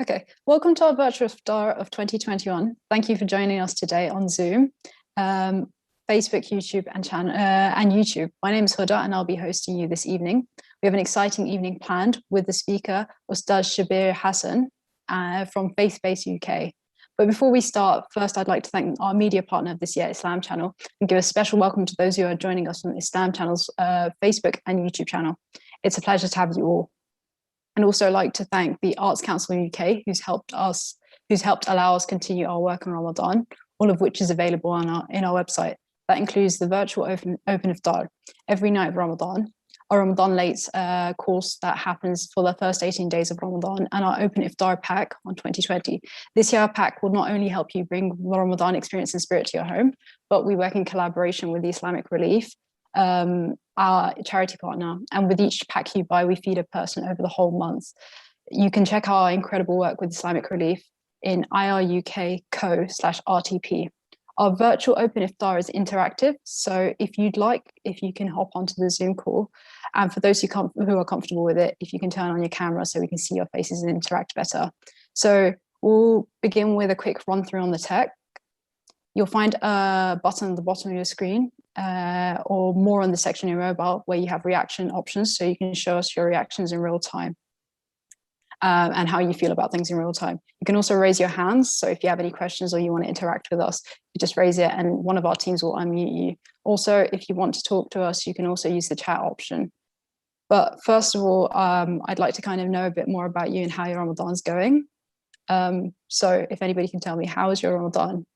Okay, welcome to our virtual Iftar of 2021. Thank you for joining us today on Zoom, Facebook, YouTube, and YouTube. My name is Huda, and I'll be hosting you this evening. We have an exciting evening planned with the speaker, Ustaz Shabbir Hassan from Faith-Based UK. But before we start, first I'd like to thank our media partner of this year, Islam Channel, and give a special welcome to those who are joining us on Islam Channel's Facebook and YouTube channel. It's a pleasure to have you all. And also like to thank the Arts Council UK, who's helped allow us continue our work on Ramadan, all of which is available on in our website. That includes the virtual open Iftar every night of Ramadan, our Ramadan Lates course that happens for the first 18 days of Ramadan, and our open Iftar pack on 2020. This year, our pack will not only help you bring the Ramadan experience and spirit to your home, but we work in collaboration with the Islamic Relief, our charity partner, and with each pack you buy, we feed a person over the whole month. You can check our incredible work with Islamic Relief in iruk.co/RTP. Our virtual open Iftar is interactive, so if you can hop onto the Zoom call, and for those who are comfortable with it, if you can turn on your camera so we can see your faces and interact better. So we'll begin with a quick run through on the tech. You'll find a button at the bottom of your screen or more on the section in your mobile where you have reaction options, so you can show us your reactions in real time and how you feel about things in real time. You can also raise your hands, so if you have any questions or you want to interact with us, you just raise it and one of our teams will unmute you. Also, if you want to talk to us, you can also use the chat option. But first of all, I'd like to kind of know a bit more about you and how your Ramadan's going. So if anybody can tell me, how is your Ramadan?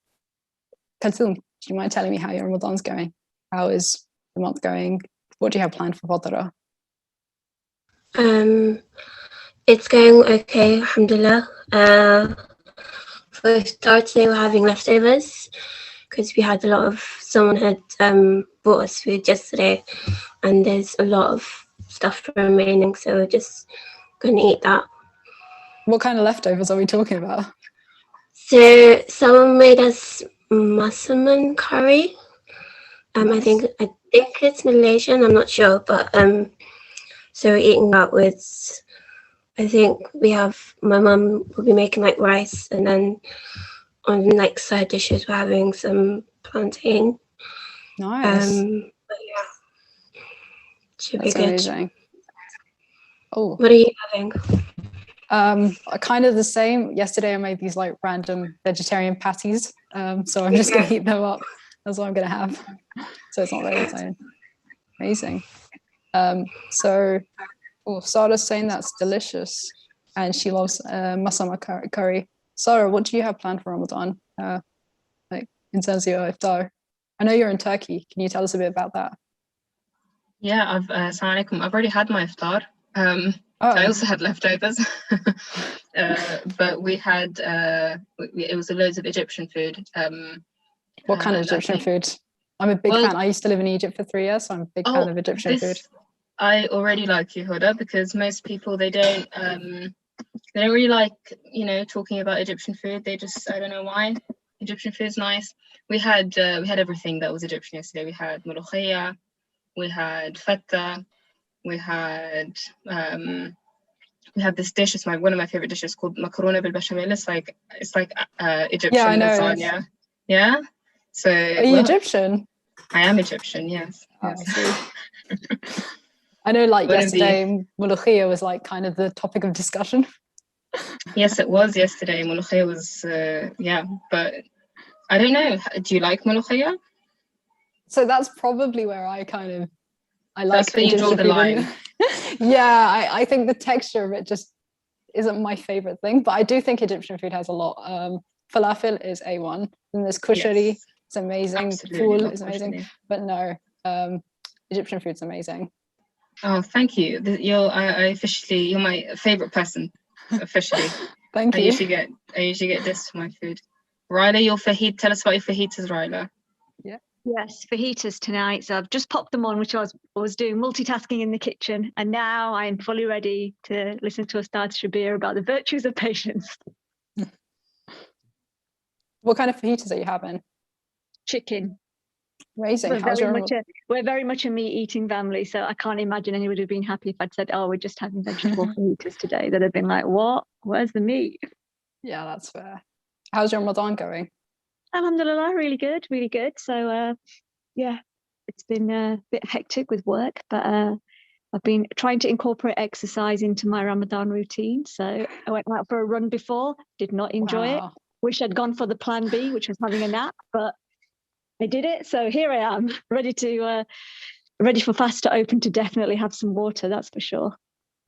Kalthum, do you mind telling me how your Ramadan's going? How is the month going? What do you have planned for Fadra? It's going okay, alhamdulillah. For Iftar today, we're having leftovers because we had someone had brought us food yesterday, and there's a lot of stuff remaining, so we're just going to eat that. What kind of leftovers are we talking about? So someone made us massaman curry. Nice. I think it's Malaysian, I'm not sure, but so we're eating that with, I think my mum will be making like rice, and then on like side dishes we're having some plantain. Nice. But yeah, should That's be good. Amazing. Oh, what are you having? Kind of the same. Yesterday I made these like random vegetarian patties, so I'm just gonna heat them up. That's what I'm gonna have. So it's not very exciting. Amazing. So Sarah's saying that's delicious, and she loves masama curry. Sarah, what do you have planned for Ramadan? Like in terms of your iftar? I know you're in Turkey. Can you tell us a bit about that? Yeah, Assalamu alaikum. I've already had my iftar. I also had leftovers, but we had it was loads of Egyptian food. What kind of Egyptian food? I'm a big fan. I used to live in Egypt for 3 years, so I'm a big fan of Egyptian food. I already like you, Huda, because most people they don't really like talking about Egyptian food. They just, I don't know why. Egyptian food's nice. We had everything that was Egyptian yesterday. We had molokhia, we had feta, we had this dish. It's one of my favorite dishes called macarona bil bechamel. It's like Egyptian lasagna. Yeah. So are you Egyptian? I am Egyptian. Yes. I know, like yesterday, molokhia was like kind of the topic of discussion. Yes, it was yesterday. Molokhia was but I don't know. Do you like molokhia? So that's probably where I like. That's where you draw the line. Yeah, I think the texture of it just isn't my favorite thing, but I do think Egyptian food has a lot. Falafel is A1, and there's kushari. Yes. It's amazing. Fool is amazing, kushari. But no, Egyptian food's amazing. Oh, thank you. You're my favorite person. Officially. Thank you. I usually get this for my food. Ryla, your fajit. Tell us about your fajitas, Ryla. Yeah. Yes, fajitas tonight. So I've just popped them on, which I was doing multitasking in the kitchen, and now I'm fully ready to listen to Ustad Shabbir about the virtues of patience. What kind of fajitas are you having? Chicken. Amazing. How's your Ramadan? We're very much a meat-eating family, so I can't imagine anybody would have been happy if I'd said, "Oh, we're just having vegetable fajitas today." They'd have been like, "What? Where's the meat?" Yeah, that's fair. How's your Ramadan going? Alhamdulillah, really good, really good. So, yeah, it's been a bit hectic with work, but I've been trying to incorporate exercise into my Ramadan routine. So I went out for a run before, did not enjoy it. Wish I'd gone for the plan B, which was having a nap, but I did it. So here I am, ready for fast to open to definitely have some water, that's for sure.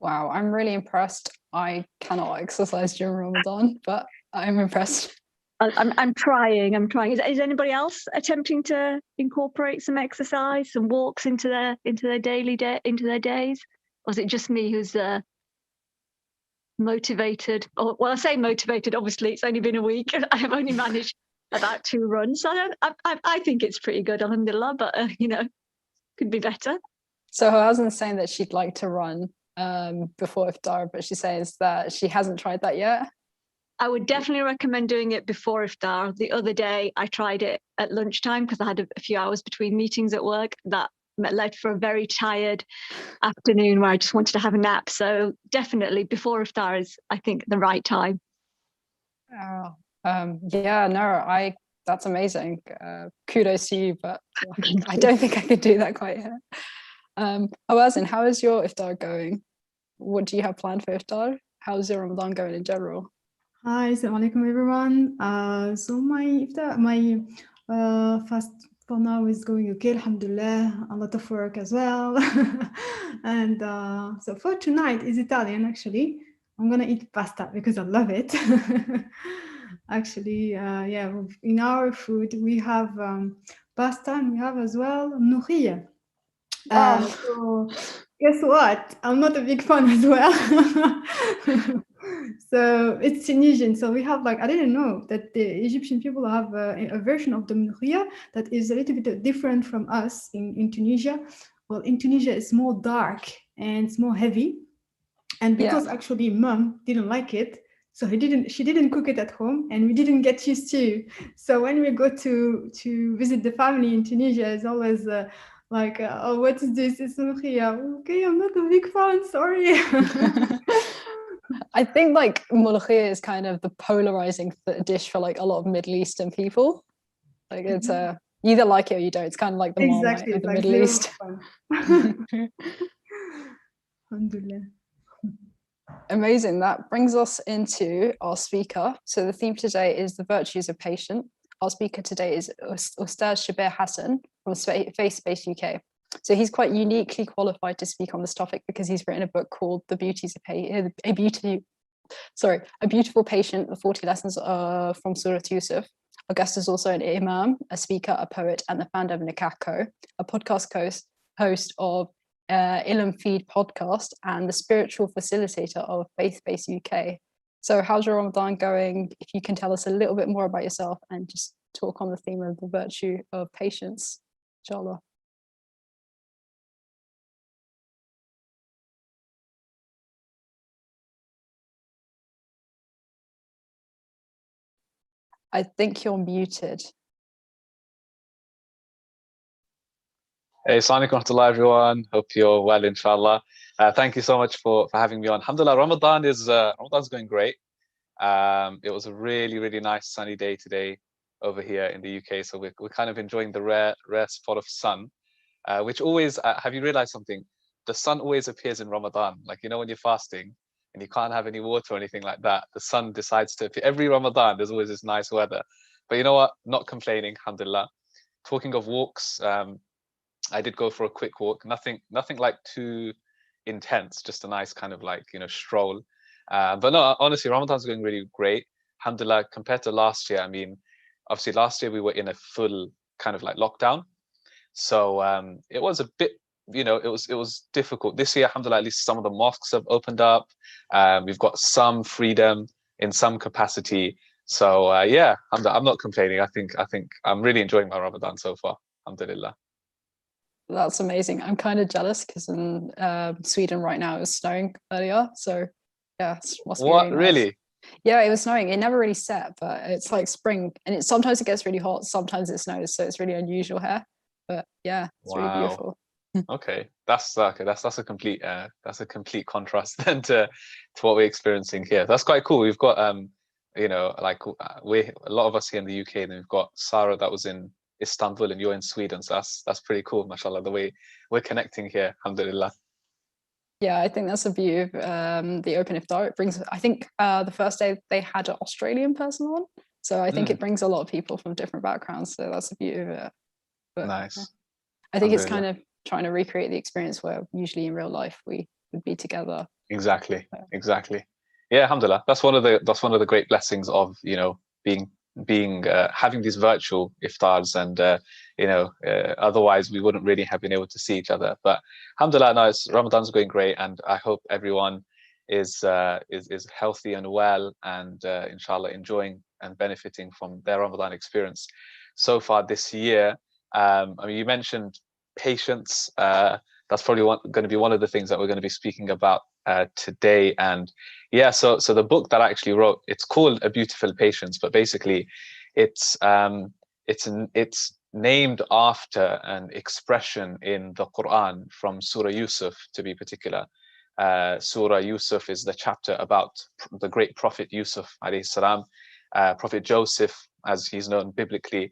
Wow, I'm really impressed. I cannot exercise during Ramadan, but I'm impressed. I'm trying. Is anybody else attempting to incorporate some exercise, some walks into their days? Or is it just me who's motivated? Or, well, I say motivated, obviously it's only been a week. I have only managed about 2 runs. So I think it's pretty good, alhamdulillah, but could be better. So her husband's saying that she'd like to run before Iftar, but she says that she hasn't tried that yet. I would definitely recommend doing it before Iftar. The other day I tried it at lunchtime because I had a few hours between meetings at work. That led for a very tired afternoon where I just wanted to have a nap. So definitely before Iftar is, I think, the right time. Yeah, no, that's amazing. Kudos to you, but I don't think I could do that quite yet. Awazin, how is your Iftar going? What do you have planned for Iftar? How's your Ramadan going in general? Hi, assalamu alaikum everyone. So my fast for now is going okay, alhamdulillah. A lot of work as well. And so for tonight is Italian actually. I'm gonna eat pasta because I love it. Actually, yeah, in our food we have pasta and we have as well mloukhia. So guess what? I'm not a big fan as well. So it's Tunisian. So we have I didn't know that the Egyptian people have a version of the mloukhia that is a little bit different from us in Tunisia. Well, in Tunisia it's more dark and it's more heavy. And because actually mom didn't like it, so she didn't cook it at home and we didn't get used to. So when we go to visit the family in Tunisia, it's always oh, what is this? It's mloukhia. Okay, I'm not a big fan, sorry. I think mloukhia is kind of the polarizing dish for a lot of Middle Eastern people. It's you either like it or you don't. It's kind of like the Marmite of the Middle East. Alhamdulillah. Amazing. That brings us into our speaker. So the theme today is the virtues of patient. Our speaker today is Ustaz Shabbir Hassan from Faith Space UK. So he's quite uniquely qualified to speak on this topic because he's written a book called A Beautiful Patient, the 40 Lessons from Surah Yusuf. Our guest is also an imam, a speaker, a poet, and the founder of Nikah Co, a podcast host of Ilm Feed podcast and the spiritual facilitator of Faith Space UK. So how's your Ramadan going? If you can tell us a little bit more about yourself and just talk on the theme of the virtue of patience, inshallah. I think you're muted. Hey, assalamu alaikum everyone. Hope you're well, inshallah. Thank you so much for having me on. Alhamdulillah, Ramadan's going great. It was a really, really nice sunny day today over here in the UK. So we're kind of enjoying the rare spot of sun, which always, have you realized something? The sun always appears in Ramadan. When you're fasting and you can't have any water or anything like that, the sun decides to appear. Every Ramadan, there's always this nice weather. But you know what? Not complaining, alhamdulillah. Talking of walks, I did go for a quick walk. Nothing too intense, just a nice kind of stroll. But no, honestly, Ramadan's going really great. Alhamdulillah, compared to last year, I mean, obviously last year we were in a full kind of lockdown. So it was a bit, it was difficult. This year, alhamdulillah, at least some of the mosques have opened up. We've got some freedom in some capacity. So yeah, I'm not complaining. I think I'm really enjoying my Ramadan so far. Alhamdulillah. That's amazing. I'm kind of jealous because in Sweden right now it was snowing earlier. So yeah, it must be what really nice. Really? Yeah, it was snowing. It never really set, but it's like spring, and sometimes it gets really hot, sometimes it snows, so it's really unusual here. But yeah, it's really Wow. beautiful. Okay, that's a complete contrast then to what we're experiencing here. That's quite cool. We've got you know, like we a lot of us here in the UK, and we've got Sarah that was in Istanbul, and you're in Sweden. So that's pretty cool, mashallah, the way we're connecting here. Alhamdulillah. Yeah, I think that's the beauty of the Open Iftar. It brings, I think the first day they had an Australian person on. So I think it brings a lot of people from different backgrounds. So that's the beauty of it. But, Nice. yeah. I think it's kind Alhamdulillah. of trying to recreate the experience where usually in real life we would be together. Exactly. Yeah, alhamdulillah. That's one of the great blessings of, you know, having these virtual iftars, and you know, otherwise we wouldn't really have been able to see each other. But alhamdulillah, now Ramadan's going great, and I hope everyone is healthy and well, and inshallah enjoying and benefiting from their Ramadan experience so far this year. I mean, you mentioned patience. That's probably going to be one of the things that we're going to be speaking about today. And yeah, so the book that I actually wrote, it's called A Beautiful Patience, but basically it's named after an expression in the Quran from Surah Yusuf, to be particular. Surah Yusuf is the chapter about the great Prophet Yusuf alayhi salam, Prophet Joseph, as he's known biblically.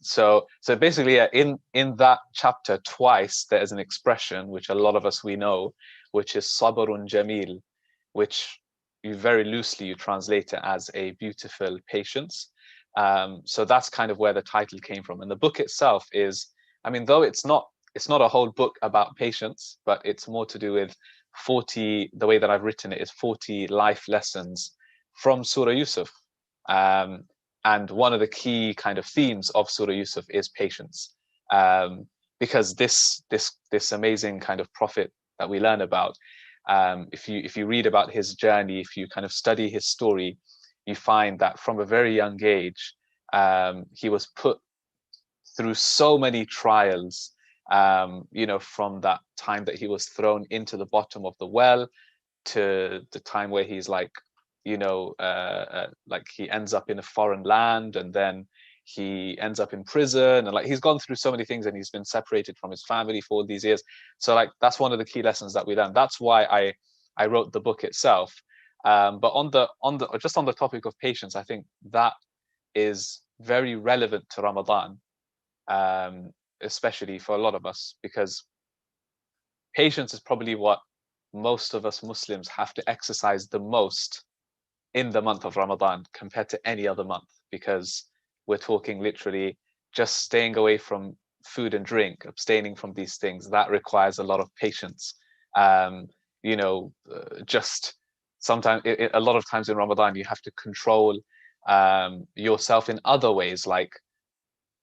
So basically, in that chapter twice there is an expression which a lot of us we know, which is sabrun jameel, which you very loosely you translate it as a beautiful patience. So that's kind of where the title came from. And the book itself is, I mean, though it's not a whole book about patience, but it's more to do with 40, the way that I've written it is 40 life lessons from Surah Yusuf. And one of the key kind of themes of Surah Yusuf is patience, because this amazing kind of prophet that we learn about, if you read about his journey, if you kind of study his story, you find that from a very young age, he was put through so many trials, you know, from that time that he was thrown into the bottom of the well to the time where he's like, you know, like he ends up in a foreign land, and then he ends up in prison, and like he's gone through so many things, and he's been separated from his family for all these years. So like that's one of the key lessons that we learned. That's why I wrote the book itself. But on the topic of patience, I think that is very relevant to Ramadan, especially for a lot of us, because patience is probably what most of us Muslims have to exercise the most in the month of Ramadan compared to any other month, because we're talking literally just staying away from food and drink, abstaining from these things. That requires a lot of patience. You know, just sometimes, a lot of times in Ramadan, you have to control yourself in other ways, like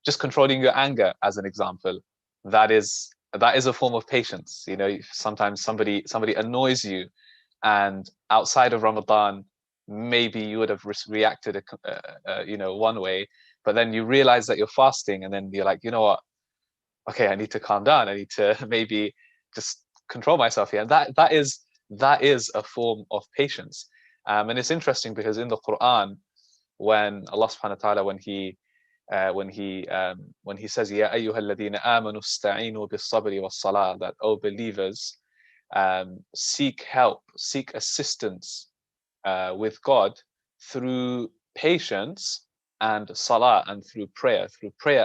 just controlling your anger, as an example. That is a form of patience. You know, sometimes somebody annoys you, and outside of Ramadan, maybe you would have reacted you know, one way, but then you realize that you're fasting, and then you're like, you know what, okay, I need to calm down, I need to maybe just control myself here. And that is a form of patience. And it's interesting because in the Quran, when Allah subhanahu wa ta'ala, when he says, Ya ayyuhalladhina amanu ista'inu bis-sabri was-salah, that, oh believers, seek help, seek assistance with God through patience and salah, and through prayer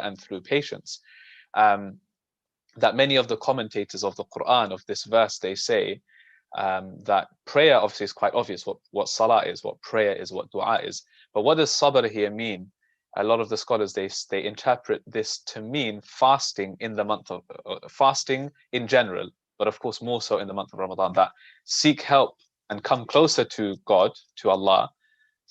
and through patience. That many of the commentators of the Quran of this verse, they say that prayer obviously is quite obvious what salah is, what prayer is, what dua is. But what does sabr here mean? A lot of the scholars, they interpret this to mean fasting in the month of fasting in general, but of course more so in the month of Ramadan, that seek help and come closer to God, to Allah,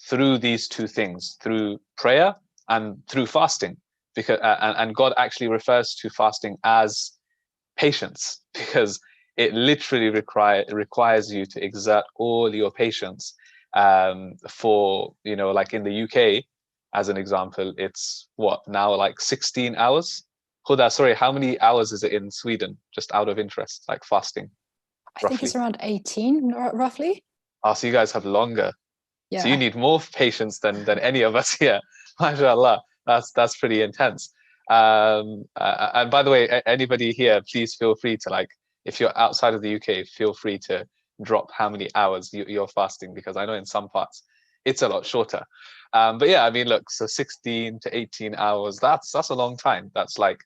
through these two things, through prayer and through fasting. Because and God actually refers to fasting as patience, because it literally requires you to exert all your patience. For, you know, like in the UK, as an example, it's what now, like 16 hours? Huda, sorry, how many hours is it in Sweden, just out of interest, like fasting? I think it's around 18, roughly. Oh, so you guys have longer. Yeah. So you need more patience than any of us here. MashaAllah, that's pretty intense. And by the way, anybody here, please feel free to, like, if you're outside of the UK, feel free to drop how many hours you're fasting, because I know in some parts it's a lot shorter. But yeah, I mean, look, so 16 to 18 hours, that's a long time. That's like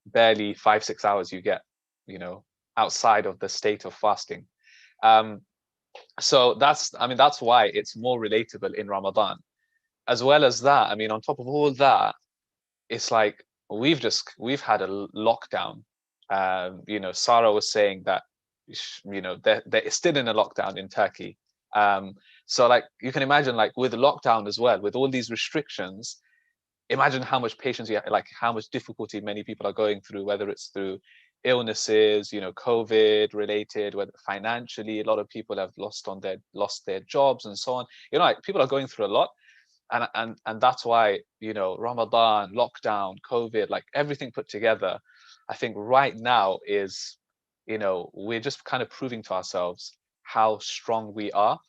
barely 5-6 hours you get, you know, outside of the state of fasting. So that's why it's more relatable in Ramadan. As well as that, I mean, on top of all that, it's like we've had a lockdown. You know, Sarah was saying that, you know, they're still in a lockdown in Turkey. So like you can imagine, like with lockdown as well, with all these restrictions, imagine how much patience you have, like how much difficulty many people are going through, whether it's through illnesses, you know, COVID related, whether financially, a lot of people have lost their jobs and so on. You know, like people are going through a lot. And that's why, you know, Ramadan, lockdown, COVID, like everything put together, I think right now is, you know, we're just kind of proving to ourselves how strong we are,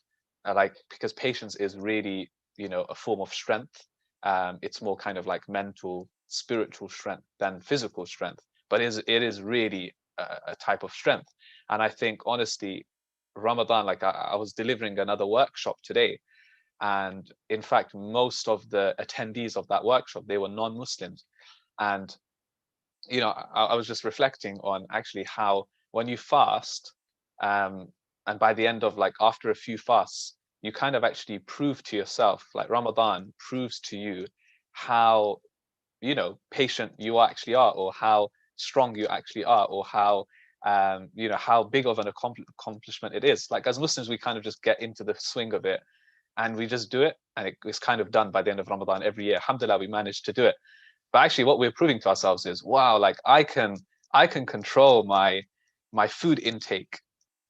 like, because patience is really, you know, a form of strength. It's more kind of like mental, spiritual strength than physical strength, but it is really a type of strength. And I think, honestly, Ramadan, like I was delivering another workshop today, and in fact, most of the attendees of that workshop, they were non-Muslims. And, you know, I was just reflecting on actually how when you fast, and by the end of, like, after a few fasts, you kind of actually prove to yourself, like Ramadan proves to you how, you know, patient you actually are, or how strong you actually are, or how, you know, how big of an accomplishment it is. Like as Muslims, we kind of just get into the swing of it, and we just do it, and it's kind of done by the end of Ramadan every year. Alhamdulillah, we managed to do it. But actually what we're proving to ourselves is, wow, like I can control my food intake.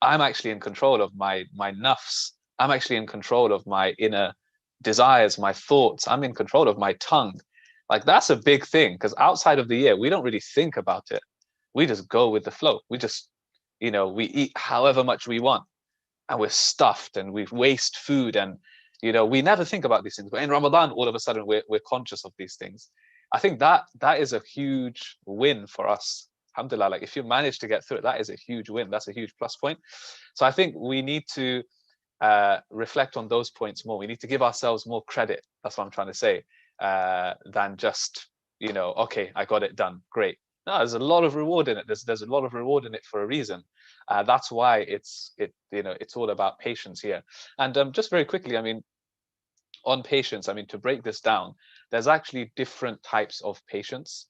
I'm actually in control of my nafs. I'm actually in control of my inner desires, my thoughts. I'm in control of my tongue. Like that's a big thing, because outside of the year, we don't really think about it. We just go with the flow. We just, you know, we eat however much we want, and we're stuffed and we waste food, and, you know, we never think about these things. But in Ramadan, all of a sudden we're conscious of these things. I think that is a huge win for us. Alhamdulillah, like if you manage to get through it, that is a huge win. That's a huge plus point. So I think we need to reflect on those points more. We need to give ourselves more credit. That's what I'm trying to say, than just, you know, okay, I got it done, great. No, there's a lot of reward in it. There's a lot of reward in it for a reason. That's why it's all about patience here. And just very quickly, I mean, on patience, I mean, to break this down, there's actually different types of patience,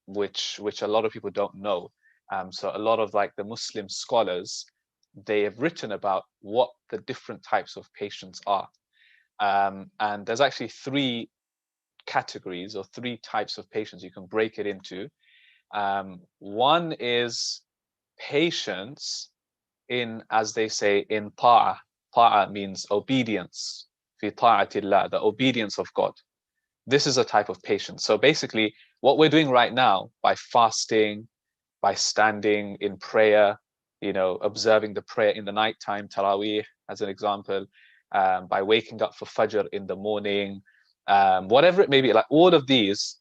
which a lot of people don't know. So a lot of like the Muslim scholars, they have written about what the different types of patience are. And there's actually 3 categories or 3 types of patience you can break it into. One is patience in, as they say, in ta'ah. Ta'ah means obedience. Fi ta'atillah, the obedience of God. This is a type of patience. So basically what we're doing right now, by fasting, by standing in prayer, you know, observing the prayer in the nighttime, Taraweeh as an example, by waking up for Fajr in the morning, whatever it may be, like all of these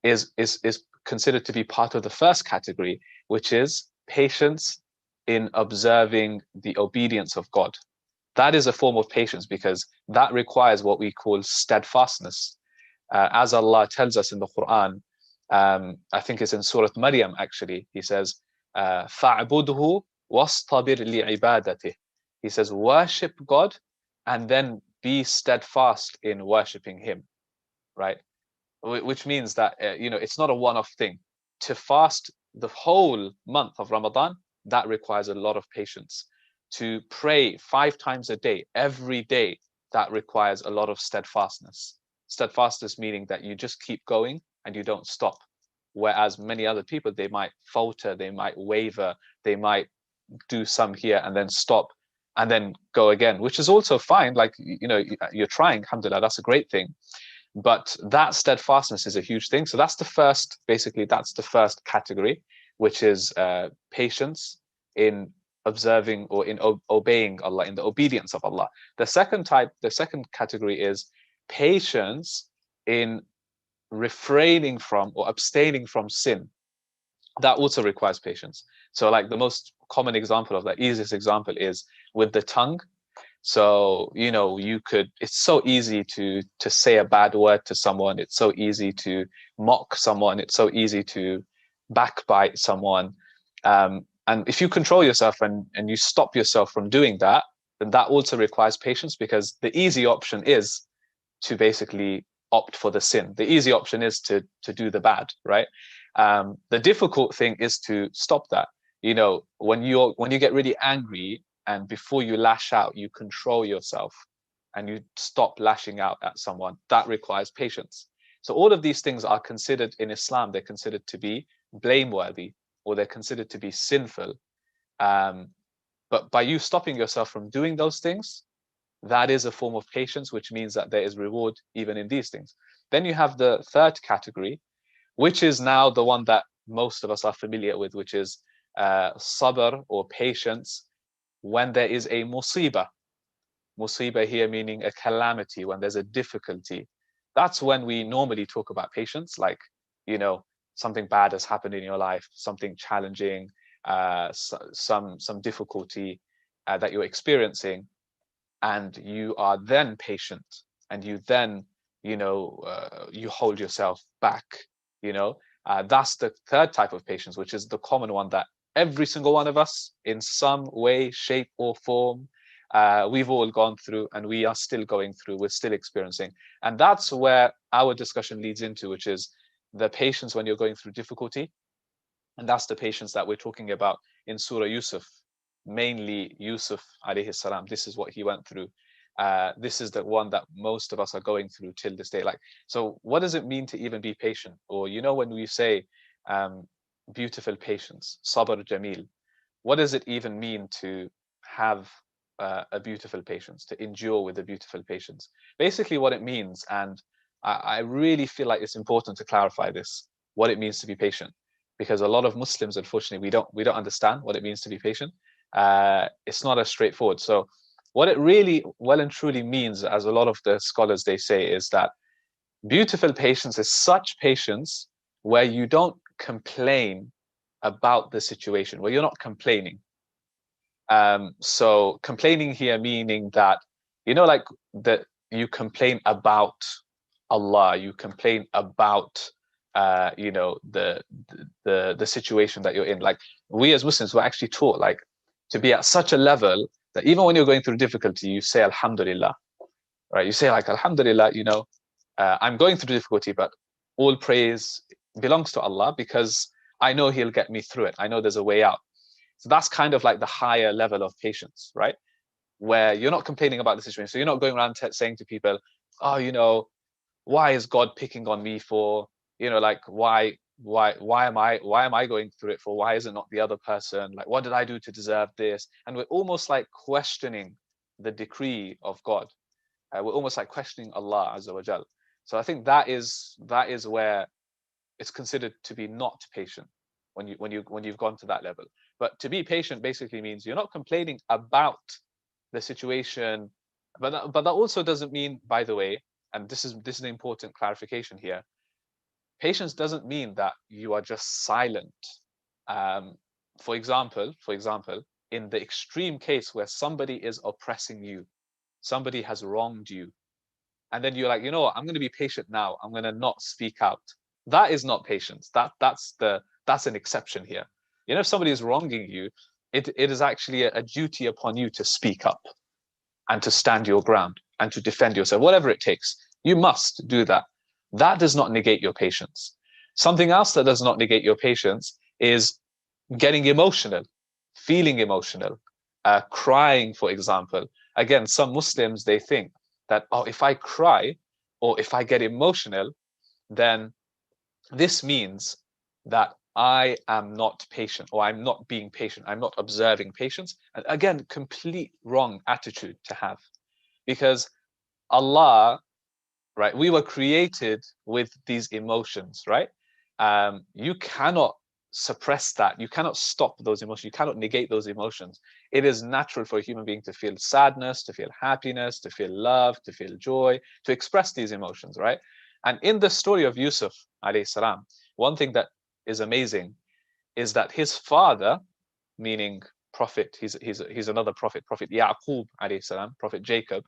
is considered to be part of the first category, which is patience in observing the obedience of God. That is a form of patience, because that requires what we call steadfastness. As Allah tells us in the Quran, I think it's in Surah Maryam actually, he says, فَاعْبُدْهُ وَاصْطَبِرْ لِعِبَادَتِهِ. He says, worship God and then be steadfast in worshipping him, right? Which means that, you know, it's not a one-off thing. To fast the whole month of Ramadan, that requires a lot of patience. To pray 5 times a day, every day, that requires a lot of steadfastness. Steadfastness meaning that you just keep going and you don't stop. Whereas many other people, they might falter, they might waver, they might do some here and then stop and then go again, which is also fine. Like, you know, you're trying, alhamdulillah, that's a great thing. But that steadfastness is a huge thing. So that's the first, basically, that's the first category, which is patience in observing or in obeying Allah, in the obedience of Allah. The second category is patience in refraining from or abstaining from sin, that also requires patience. So like the most common example of that, easiest example is with the tongue. So, you know, it's so easy to say a bad word to someone. It's so easy to mock someone. It's so easy to backbite someone. And if you control yourself and you stop yourself from doing that, then that also requires patience, because the easy option is to basically opt for the sin. The easy option is to do the bad, right? The difficult thing is to stop that. You know, when you get really angry, and before you lash out, you control yourself and you stop lashing out at someone, that requires patience. So all of these things are considered in Islam, they're considered to be blameworthy, or they're considered to be sinful. But by you stopping yourself from doing those things, that is a form of patience, which means that there is reward even in these things. Then you have the third category, which is now the one that most of us are familiar with, which is sabr, or patience, when there is a musibah. Musibah here meaning a calamity, when there's a difficulty. That's when we normally talk about patience, like, you know, something bad has happened in your life, something challenging, some difficulty that you're experiencing, and you are then patient, and you then, you know, you hold yourself back, you know. That's the third type of patience, which is the common one that every single one of us, in some way, shape, or form, we've all gone through, and we are still going through, we're still experiencing. And that's where our discussion leads into, which is the patience when you're going through difficulty. And that's the patience that we're talking about in Surah Yusuf, mainly Yusuf alayhi salam. This is what he went through. This is the one that most of us are going through till this day. Like, so what does it mean to even be patient? Or, you know, when we say beautiful patience, sabr jameel, what does it even mean to have a beautiful patience, to endure with a beautiful patience? Basically what it means, and I really feel like it's important to clarify this, what it means to be patient, because a lot of Muslims, unfortunately, we don't understand what it means to be patient. It's not as straightforward. So what it really well and truly means, as a lot of the scholars they say, is that beautiful patience is such patience where you don't complain about the situation, where you're not complaining. So complaining here meaning that, you know, like that you complain about Allah, you complain about you know, the situation that you're in. Like, we as Muslims were actually taught, like, to be at such a level that even when you're going through difficulty, you say Alhamdulillah, right? You say like, Alhamdulillah, you know, I'm going through difficulty, but all praise belongs to Allah, because I know He'll get me through it. I know there's a way out. So that's kind of like the higher level of patience, right? Where you're not complaining about the situation. So you're not going around saying to people, oh, you know, why is God picking on me for, you know, like, why am I going through it for? Why is it not the other person? Like, what did I do to deserve this? And we're almost like questioning the decree of God. We're almost like questioning Allah Azza wa Jal. So I think that is where it's considered to be not patient, when you've gone to that level. But to be patient basically means you're not complaining about the situation, but that also doesn't mean, by the way, and this is an important clarification here, patience doesn't mean that you are just silent. For example, in the extreme case where somebody is oppressing you, somebody has wronged you, and then you're like, you know what, I'm going to be patient now, I'm going to not speak out. That is not patience. That's an exception here. You know, if somebody is wronging you, it is actually a duty upon you to speak up and to stand your ground and to defend yourself, whatever it takes. You must do that. That does not negate your patience. Something else that does not negate your patience is getting emotional, feeling emotional, crying, for example. Again, some Muslims, they think that, oh, if I cry or if I get emotional, then this means that I am not patient, or I'm not being patient, I'm not observing patience. And again, complete wrong attitude to have, because Allah, right, we were created with these emotions, right? You cannot suppress that. You cannot stop those emotions. You cannot negate those emotions. It is natural for a human being to feel sadness, to feel happiness, to feel love, to feel joy, to express these emotions, right? And in the story of Yusuf alayhi salam, one thing that is amazing is that his father, meaning prophet, he's another prophet, Prophet Yaqub alayhi salam, Prophet Jacob,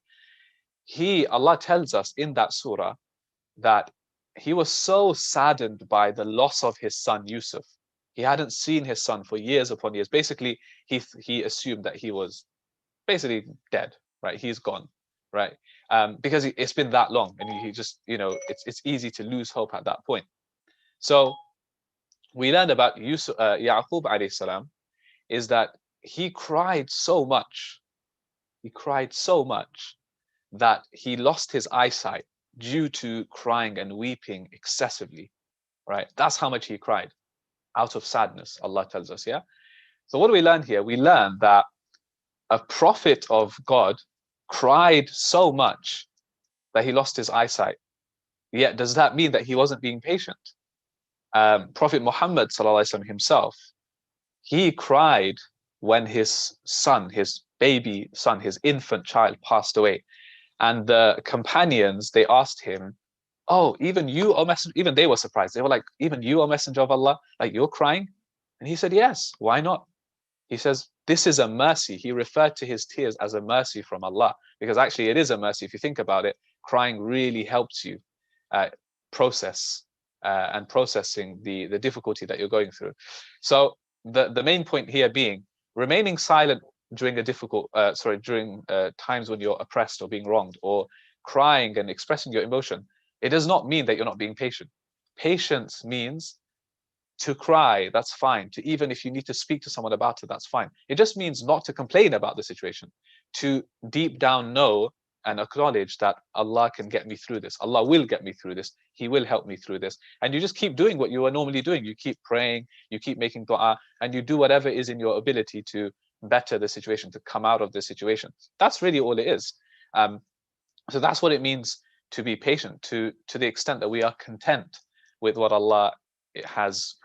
Allah tells us in that surah that he was so saddened by the loss of his son Yusuf. He hadn't seen his son for years upon years. Basically, he assumed that he was basically dead, right? He's gone, right? Because it's been that long, and he just, it's easy to lose hope at that point. So we learned about Yusuf, Yaqub alayhi salam, is that he cried so much. He cried so much that he lost his eyesight due to crying and weeping excessively, right? That's how much he cried out of sadness, Allah tells us, yeah? So what do we learn here? We learn that a prophet of God cried so much that he lost his eyesight. Yet, does that mean that he wasn't being patient? Prophet Muhammad ﷺ himself, he cried when his son, his baby son, his infant child passed away. And the companions, they asked him, oh, even you, O Messenger, even they were surprised. They were like, even you, O Messenger of Allah, like you're crying? And he said, yes, why not? He says, this is a mercy. He referred to his tears as a mercy from Allah, because actually it is a mercy. If you think about it, crying really helps you processing the difficulty that you're going through. So the main point here being remaining silent during a difficult, during times when you're oppressed or being wronged, or crying and expressing your emotion, it does not mean that you're not being patient. Patience means to cry, that's fine. To even if you need to speak to someone about it, that's fine. It just means not to complain about the situation, to deep down know and acknowledge that Allah can get me through this. Allah will get me through this. He will help me through this. And you just keep doing what you are normally doing. You keep praying, you keep making dua, and you do whatever is in your ability to better the situation, to come out of the situation. That's really all it is. So that's what it means to be patient, to the extent that we are content with what Allah has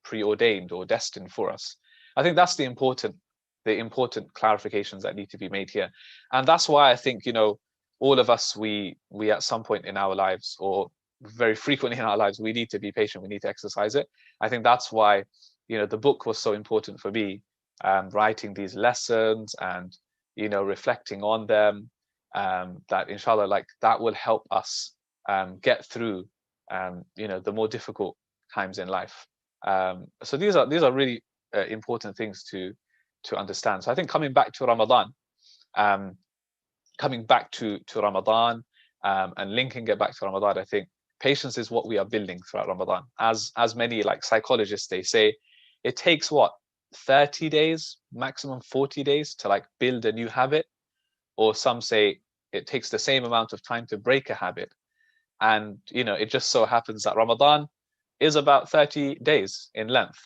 preordained or destined for us. I think that's the important clarifications that need to be made here. And that's why I think, all of us, we at some point in our lives, or very frequently in our lives, we need to be patient, we need to exercise it. I think that's why, the book was so important for me, writing these lessons and, reflecting on them, that inshallah, like that will help us get through, the more difficult times in life. So these are really important things to understand. So I think coming back to Ramadan, and linking it back to Ramadan, I think patience is what we are building throughout Ramadan. As many like psychologists, they say it takes 30 days, maximum 40 days to like build a new habit, or some say it takes the same amount of time to break a habit. And it just so happens that Ramadan is about 30 days in length.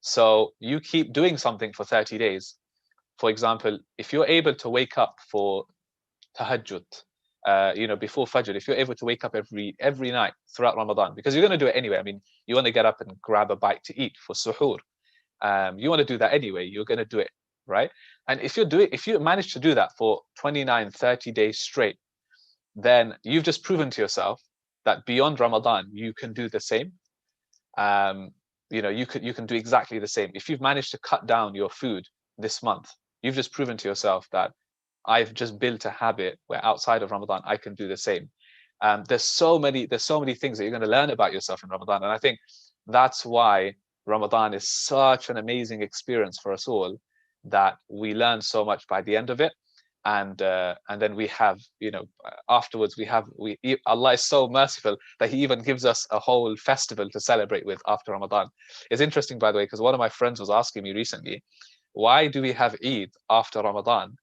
So you keep doing something for 30 days. For example, if you're able to wake up for tahajjud, before Fajr, if you're able to wake up every night throughout Ramadan, because you're going to do it anyway. I mean, you want to get up and grab a bite to eat for suhoor. You want to do that anyway. You're going to do it, right? And if you manage to do that for 29, 30 days straight, then you've just proven to yourself that beyond Ramadan, you can do the same. You can do exactly the same. If you've managed to cut down your food this month, you've just proven to yourself that I've just built a habit where outside of Ramadan, I can do the same. There's so many things that you're going to learn about yourself in Ramadan. And I think that's why Ramadan is such an amazing experience for us all, that we learn so much by the end of it. And then we have, afterwards Allah is so merciful that He even gives us a whole festival to celebrate with after Ramadan. It's interesting, by the way, because one of my friends was asking me recently, why do we have Eid after Ramadan,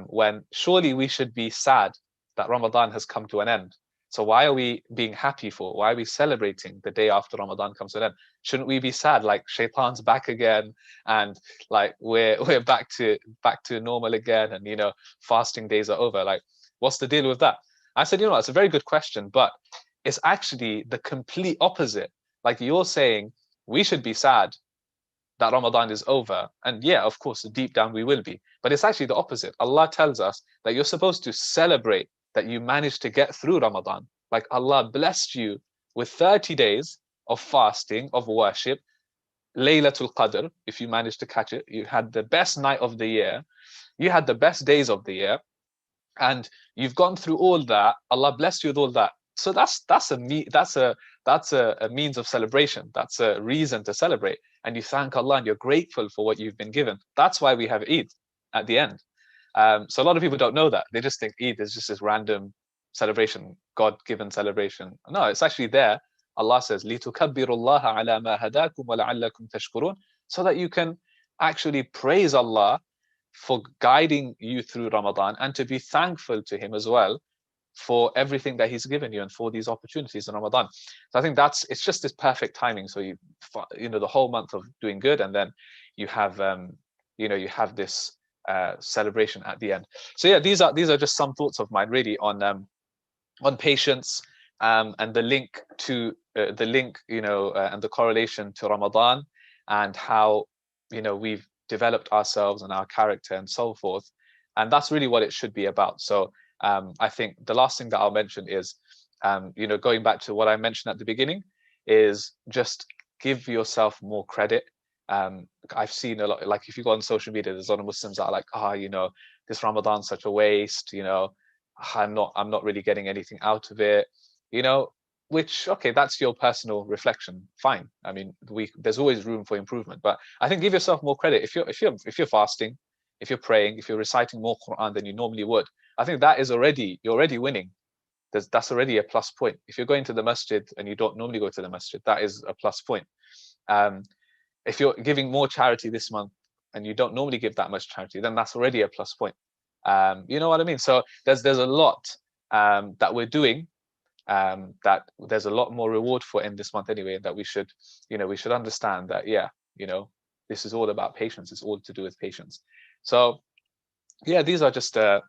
when surely we should be sad that Ramadan has come to an end? So why are we being happy for? Why are we celebrating the day after Ramadan comes to an end? Shouldn't we be sad, like shaitan's back again, and like we're back to normal again, and fasting days are over? Like, what's the deal with that? I said, it's a very good question, but it's actually the complete opposite. Like, you're saying we should be sad that Ramadan is over, and yeah, of course, deep down we will be, but it's actually the opposite. Allah tells us that you're supposed to celebrate that you managed to get through Ramadan. Like Allah blessed you with 30 days of fasting, of worship, Laylatul Qadr, if you managed to catch it, you had the best night of the year, you had the best days of the year, and you've gone through all that. Allah blessed you with all that. So that's a means of celebration. That's a reason to celebrate, and you thank Allah and you're grateful for what you've been given. That's why we have Eid at the end. So a lot of people don't know that. They just think Eid is just this random celebration, God-given celebration. No, it's actually there. Allah says, لِتُكَبِّرُوا اللَّهَ عَلَى مَا هَدَاكُمْ وَلَعَلَّكُمْ تَشْكُرُونَ, so that you can actually praise Allah for guiding you through Ramadan, and to be thankful to Him as well for everything that He's given you and for these opportunities in Ramadan. So I think it's just this perfect timing. So you know, the whole month of doing good, and then you have you have this celebration at the end. So yeah, these are just some thoughts of mine really on patience, and the link to and the correlation to Ramadan, and how we've developed ourselves and our character and so forth. And that's really what it should be about. So I think the last thing that I'll mention is going back to what I mentioned at the beginning, is just give yourself more credit. I've seen a lot, like if you go on social media, there's a lot of Muslims that are like, this Ramadan's such a waste, I'm not really getting anything out of it, which, okay, that's your personal reflection, fine. I mean, there's always room for improvement, but I think give yourself more credit. If you're fasting, if you're praying, if you're reciting more Quran than you normally would, I think that is you're already winning. That's already a plus point. If you're going to the masjid and you don't normally go to the masjid, that is a plus point. If you're giving more charity this month and you don't normally give that much charity, then that's already a plus point. You know what I mean? So there's a lot that we're doing, that there's a lot more reward for in this month anyway, that we should understand that, this is all about patience. It's all to do with patience. So yeah, these are just a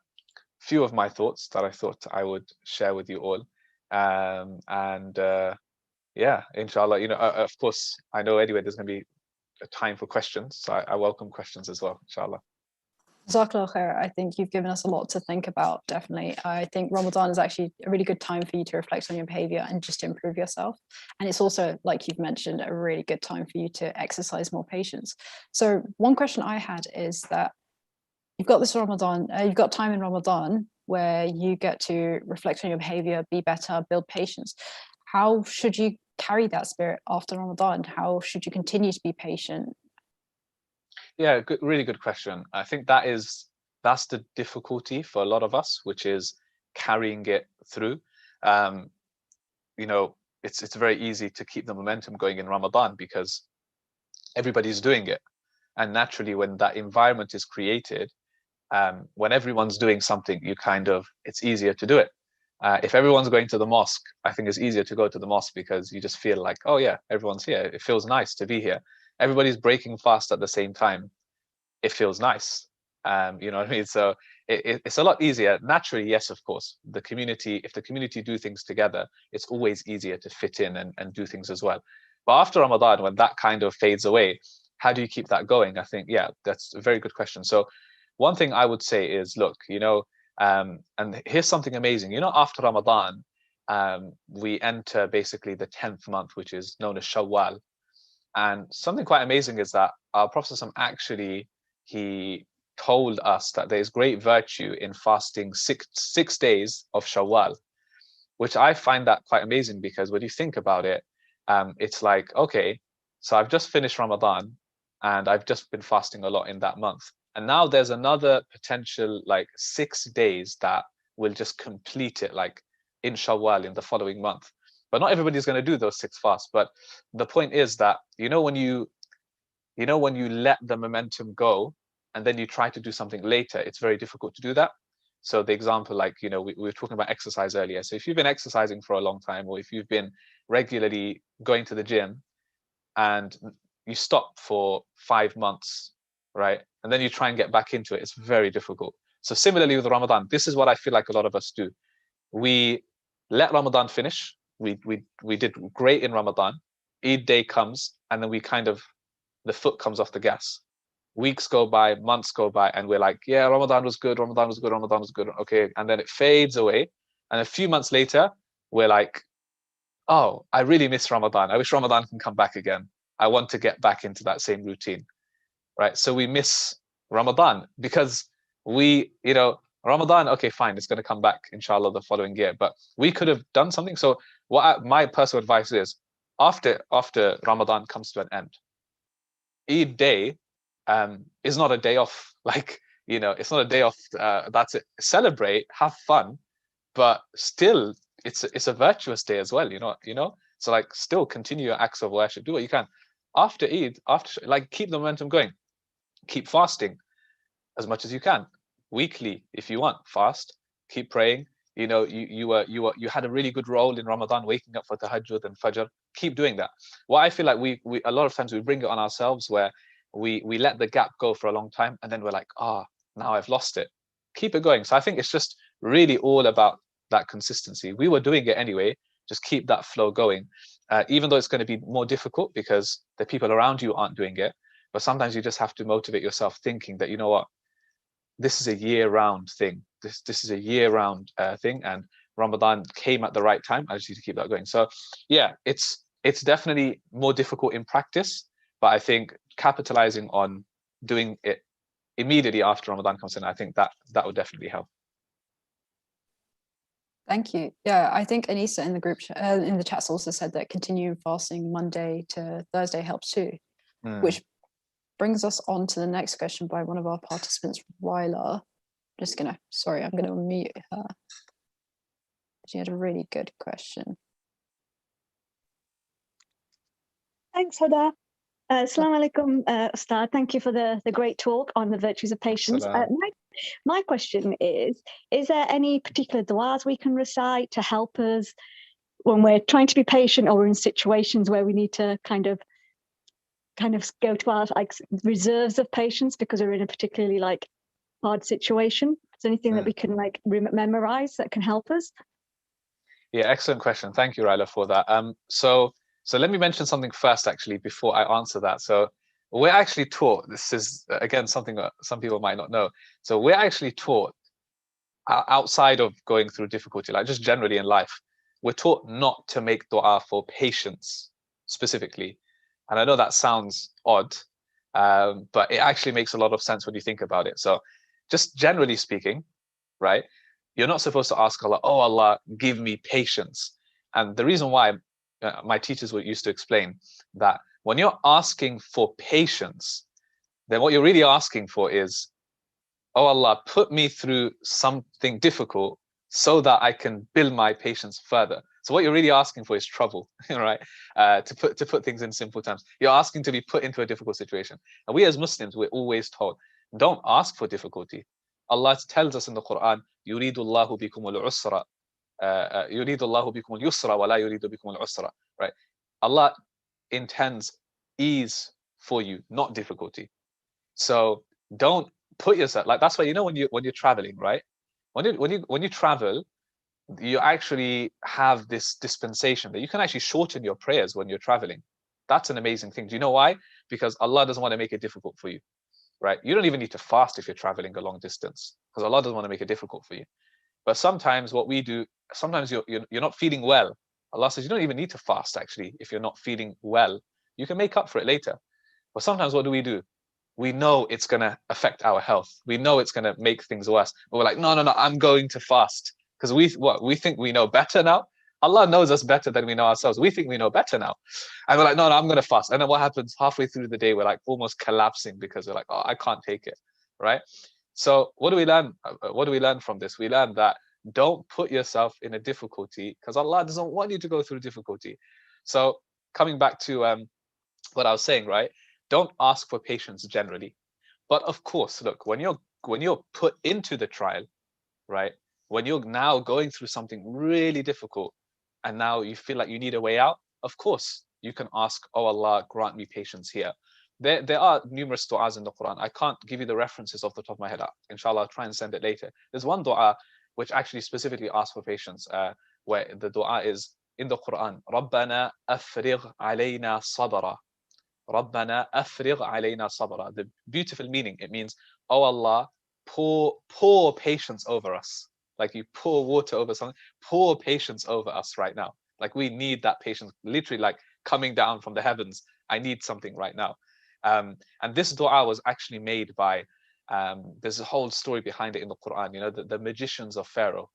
few of my thoughts that I thought I would share with you all. Yeah, inshallah, of course, I know anyway there's going to be a time for questions, so I welcome questions as well, inshallah. Jazakallah khair. I think you've given us a lot to think about, definitely. I think Ramadan is actually a really good time for you to reflect on your behavior and just to improve yourself. And it's also, like you've mentioned, a really good time for you to exercise more patience. So one question I had is that you've got this Ramadan, you've got time in Ramadan where you get to reflect on your behavior, be better, build patience. How should you carry that spirit after Ramadan? How should you continue to be patient? Yeah, really good question. I think that's the difficulty for a lot of us, which is carrying it through. It's very easy to keep the momentum going in Ramadan because everybody's doing it. And naturally, when that environment is created, when everyone's doing something, it's easier to do it. If everyone's going to the mosque, I think it's easier to go to the mosque because you just feel like, oh yeah, everyone's here. It feels nice to be here. Everybody's breaking fast at the same time. It feels nice. You know what I mean? So it's a lot easier. Naturally, yes, of course. If the community do things together, it's always easier to fit in and do things as well. But after Ramadan, when that kind of fades away, how do you keep that going? I think, yeah, that's a very good question. So one thing I would say is, look, and here's something amazing. After Ramadan, we enter basically the 10th month, which is known as Shawwal. And something quite amazing is that our Prophet actually, he told us that there's great virtue in fasting six days of Shawwal, which I find that quite amazing, because when you think about it, it's like, okay, so I've just finished Ramadan and I've just been fasting a lot in that month. And now there's another potential 6 days that will just complete it, like in Shawwal in the following month. But not everybody's going to do those 6 fasts. But the point is that, when you let the momentum go and then you try to do something later, it's very difficult to do that. So the example, we were talking about exercise earlier. So if you've been exercising for a long time, or if you've been regularly going to the gym and you stop for 5 months, right? And then you try and get back into it, it's very difficult. So similarly with Ramadan, this is what I feel like a lot of us do. We let Ramadan finish. We did great in Ramadan. Eid day comes, and then the foot comes off the gas. Weeks go by, months go by, and we're like, yeah, Ramadan was good, Ramadan was good, Ramadan was good. Okay. And then it fades away. And a few months later, we're like, oh, I really miss Ramadan. I wish Ramadan can come back again. I want to get back into that same routine, right? So we miss Ramadan because we, you know, Ramadan, okay, fine, it's going to come back, inshallah, the following year. But we could have done something. So my personal advice is, after Ramadan comes to an end, Eid day is not a day off. Like, you know, it's not a day off. That's it. Celebrate, have fun, but still, it's a virtuous day as well. You know. So like, still continue your acts of worship. Do what you can. After Eid, like, keep the momentum going. Keep fasting as much as you can. Weekly, if you want, fast. Keep praying. You know, you had a really good role in Ramadan, waking up for tahajjud and fajr. Keep doing that. What I feel like we a lot of times we bring it on ourselves, where we let the gap go for a long time, and then we're like, now I've lost it. Keep it going. So I think it's just really all about that consistency. We were doing it anyway. Just keep that flow going, even though it's going to be more difficult because the people around you aren't doing it. But sometimes you just have to motivate yourself, thinking that, you know what, this is a year-round thing. This is a year-round thing, and Ramadan came at the right time. I just need to keep that going. So yeah, it's definitely more difficult in practice, but I think capitalizing on doing it immediately after Ramadan comes in, I think that would definitely help. Thank you. Yeah, I think Anissa in the group in the chats also said that continuing fasting Monday to Thursday helps too, which brings us on to the next question by one of our participants, Ryla. I'm gonna mute her. She had a really good question. Thanks, Huda. Assalamu alaikum, Ustad. Thank you for the great talk on the virtues of patience. My question is there any particular du'as we can recite to help us when we're trying to be patient, or in situations where we need to kind of go to our like reserves of patience because we're in a particularly like hard situation? Is there anything that we can like memorize that can help us? Yeah, excellent question. Thank you, Ryla, for that. So let me mention something first, actually, before I answer that. So we're actually taught, this is, again, something that some people might not know. So we're actually taught, outside of going through difficulty, like just generally in life, we're taught not to make dua for patience specifically. And I know that sounds odd, but it actually makes a lot of sense when you think about it. So just generally speaking, right, you're not supposed to ask Allah, oh Allah, give me patience. And the reason why, my teachers used to explain that when you're asking for patience, then what you're really asking for is, oh Allah, put me through something difficult so that I can build my patience further. So what you're really asking for is trouble, right? To put things in simple terms, you're asking to be put into a difficult situation. And we as Muslims, we're always told, don't ask for difficulty. Allah tells us in the Quran, يُرِيدُ اللَّهُ بِكُمُ الْعُسْرَ يُرِيدُ اللَّهُ بِكُمُ الْيُسْرَ وَلَا يُرِيدُ بِكُمُ الْعُسْرَ, right? Allah intends ease for you, not difficulty. So don't put yourself like, that's why, you know, when you're traveling, right? When you travel, you actually have this dispensation that you can actually shorten your prayers when you're traveling. That's an amazing thing. Do you know why? Because Allah doesn't want to make it difficult for you, right? You don't even need to fast if you're traveling a long distance, because Allah doesn't want to make it difficult for you. But sometimes what we do, sometimes you're not feeling well. Allah says you don't even need to fast, actually. If you're not feeling well, you can make up for it later. But sometimes what do? We know it's going to affect our health. We know it's going to make things worse. But we're like, no, I'm going to fast. Because we think we know better now. Allah knows us better than we know ourselves. We think we know better now. And we're like, no, I'm going to fast. And then what happens halfway through the day, we're like almost collapsing because we're like, oh, I can't take it, right? So what do we learn? What do we learn from this? We learn that don't put yourself in a difficulty, because Allah doesn't want you to go through difficulty. So coming back to what I was saying, right? Don't ask for patience generally. But of course, look, when you're put into the trial, right? When you're now going through something really difficult and now you feel like you need a way out, of course, you can ask, oh Allah, grant me patience here. There are numerous du'as in the Quran. I can't give you the references off the top of my head. Inshallah, I'll try and send it later. There's one du'a which actually specifically asks for patience, where the du'a is in the Quran, رَبَّنَا أَفْرِغْ عَلَيْنَا صَبْرًا. رَبَّنَا أَفْرِغْ عَلَيْنَا صَبْرًا. The beautiful meaning, it means, oh Allah, pour patience over us. Like you pour water over something, pour patience over us right now. Like we need that patience, literally like coming down from the heavens. I need something right now. And this dua was actually made by, there's a whole story behind it in the Quran, you know, the magicians of Pharaoh.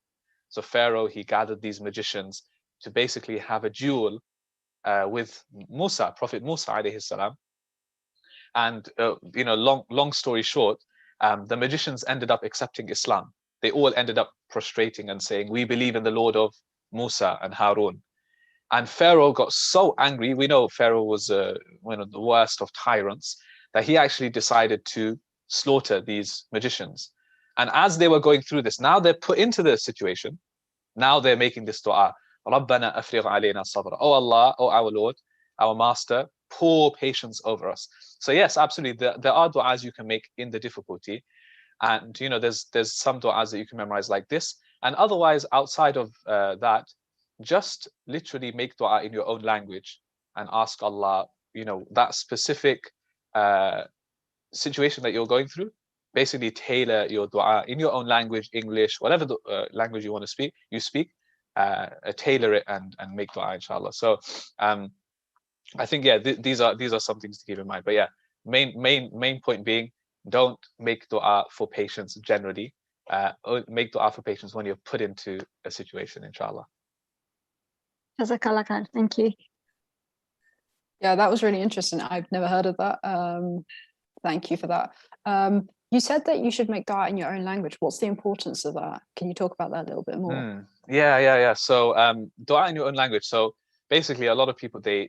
So Pharaoh, he gathered these magicians to basically have a duel with Musa, Prophet Musa alayhi salam. And you know, long story short, the magicians ended up accepting Islam. They all ended up prostrating and saying, we believe in the Lord of Musa and Harun. And Pharaoh got so angry. We know Pharaoh was one of the worst of tyrants, that he actually decided to slaughter these magicians. And as they were going through this, now they're put into the situation. Now they're making this dua, رَبَّنَا أَفْرِغْ عَلَيْنَا صَبْرًا. Oh Allah, oh our Lord, our Master, pour patience over us. So yes, absolutely, there are du'as you can make in the difficulty. And you know, there's some du'as that you can memorize like this. And otherwise, outside of that, just literally make dua in your own language and ask Allah, you know, that specific situation that you're going through. Basically tailor your dua in your own language, English, whatever the language you want to speak, tailor it and make dua, inshallah. So I think, yeah, these are some things to keep in mind. But yeah, main point being, don't make dua for patience generally. Make dua for patience when you're put into a situation, inshallah. Jazakallah khair. Thank you. Yeah, that was really interesting. I've never heard of that. Thank you for that. You said that you should make dua in your own language. What's the importance of that? Can you talk about that a little bit more? Yeah. So dua in your own language. So basically, a lot of people they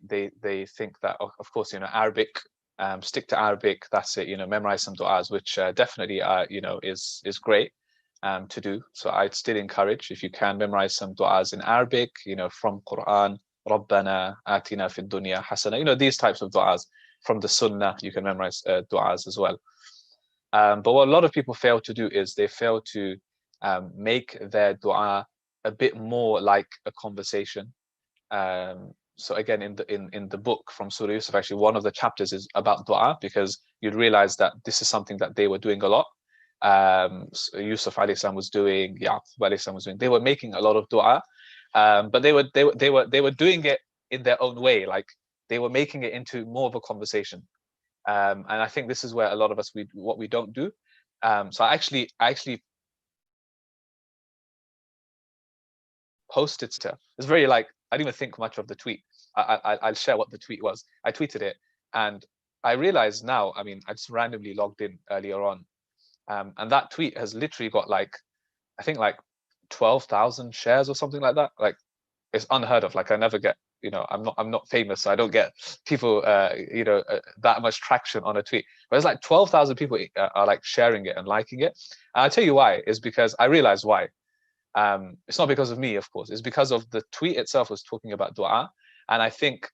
think that, of course, you know, Arabic. Stick to Arabic. That's it. You know, memorize some duas, which definitely you know, is great to do. So I'd still encourage, if you can, memorize some duas in Arabic. You know, from Quran, Rabbana atina fid dunya hasana. You know, these types of duas from the Sunnah. You can memorize duas as well. But what a lot of people fail to do is they fail to make their dua a bit more like a conversation. So again, in the book from Surah Yusuf, actually one of the chapters is about dua, because you'd realize that this is something that they were doing a lot. So Yusuf alayhi salam was doing, Yaqub alayhi salam was doing. They were making a lot of dua, but they were doing it in their own way. Like they were making it into more of a conversation. And I think this is where a lot of us what we don't do. So I actually posted stuff. It's very like, I didn't even think much of the tweet. I'll share what the tweet was. I tweeted it, and I realized now, I mean, I just randomly logged in earlier on, and that tweet has literally got like, I think like 12,000 shares or something like that. Like it's unheard of. Like I never get, you know, I'm not famous, so I don't get people you know, that much traction on a tweet. But it's like 12,000 people are like sharing it and liking it. And I'll tell you why. Is because I realized why. It's not because of me, of course. It's because of the tweet itself was talking about dua, and I think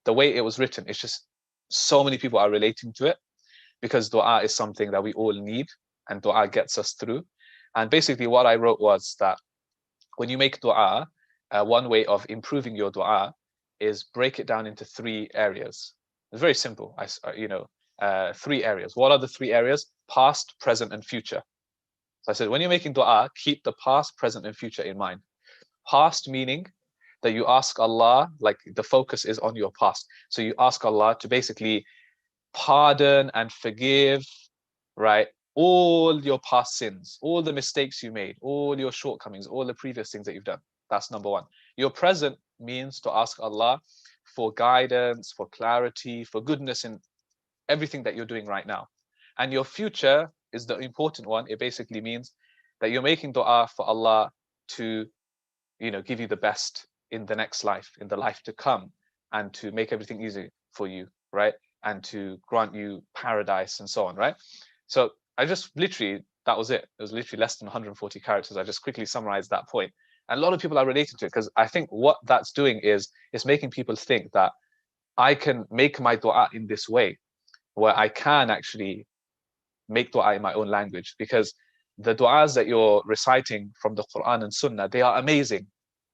the way it was written, it's just so many people are relating to it, because dua is something that we all need, and dua gets us through. And basically what I wrote was that when you make dua, one way of improving your dua is break it down into 3 areas. It's very simple. You know, 3 areas. What are the 3 areas? Past, present, and future. So I said, when you're making dua, keep the past, present, and future in mind. Past meaning that you ask Allah, like the focus is on your past. So you ask Allah to basically pardon and forgive, right? All your past sins, all the mistakes you made, all your shortcomings, all the previous things that you've done. That's number 1. Your present means to ask Allah for guidance, for clarity, for goodness in everything that you're doing right now. And your future is the important one. It basically means that you're making dua for Allah to, you know, give you the best in the next life, in the life to come, and to make everything easy for you, right? And to grant you paradise and so on, right? So I just literally, that was it. It was literally less than 140 characters. I just quickly summarized that point. And a lot of people are related to it, because I think what that's doing is it's making people think that I can make my dua in this way, where I can actually make dua in my own language, because the duas that you're reciting from the Quran and Sunnah, they are amazing.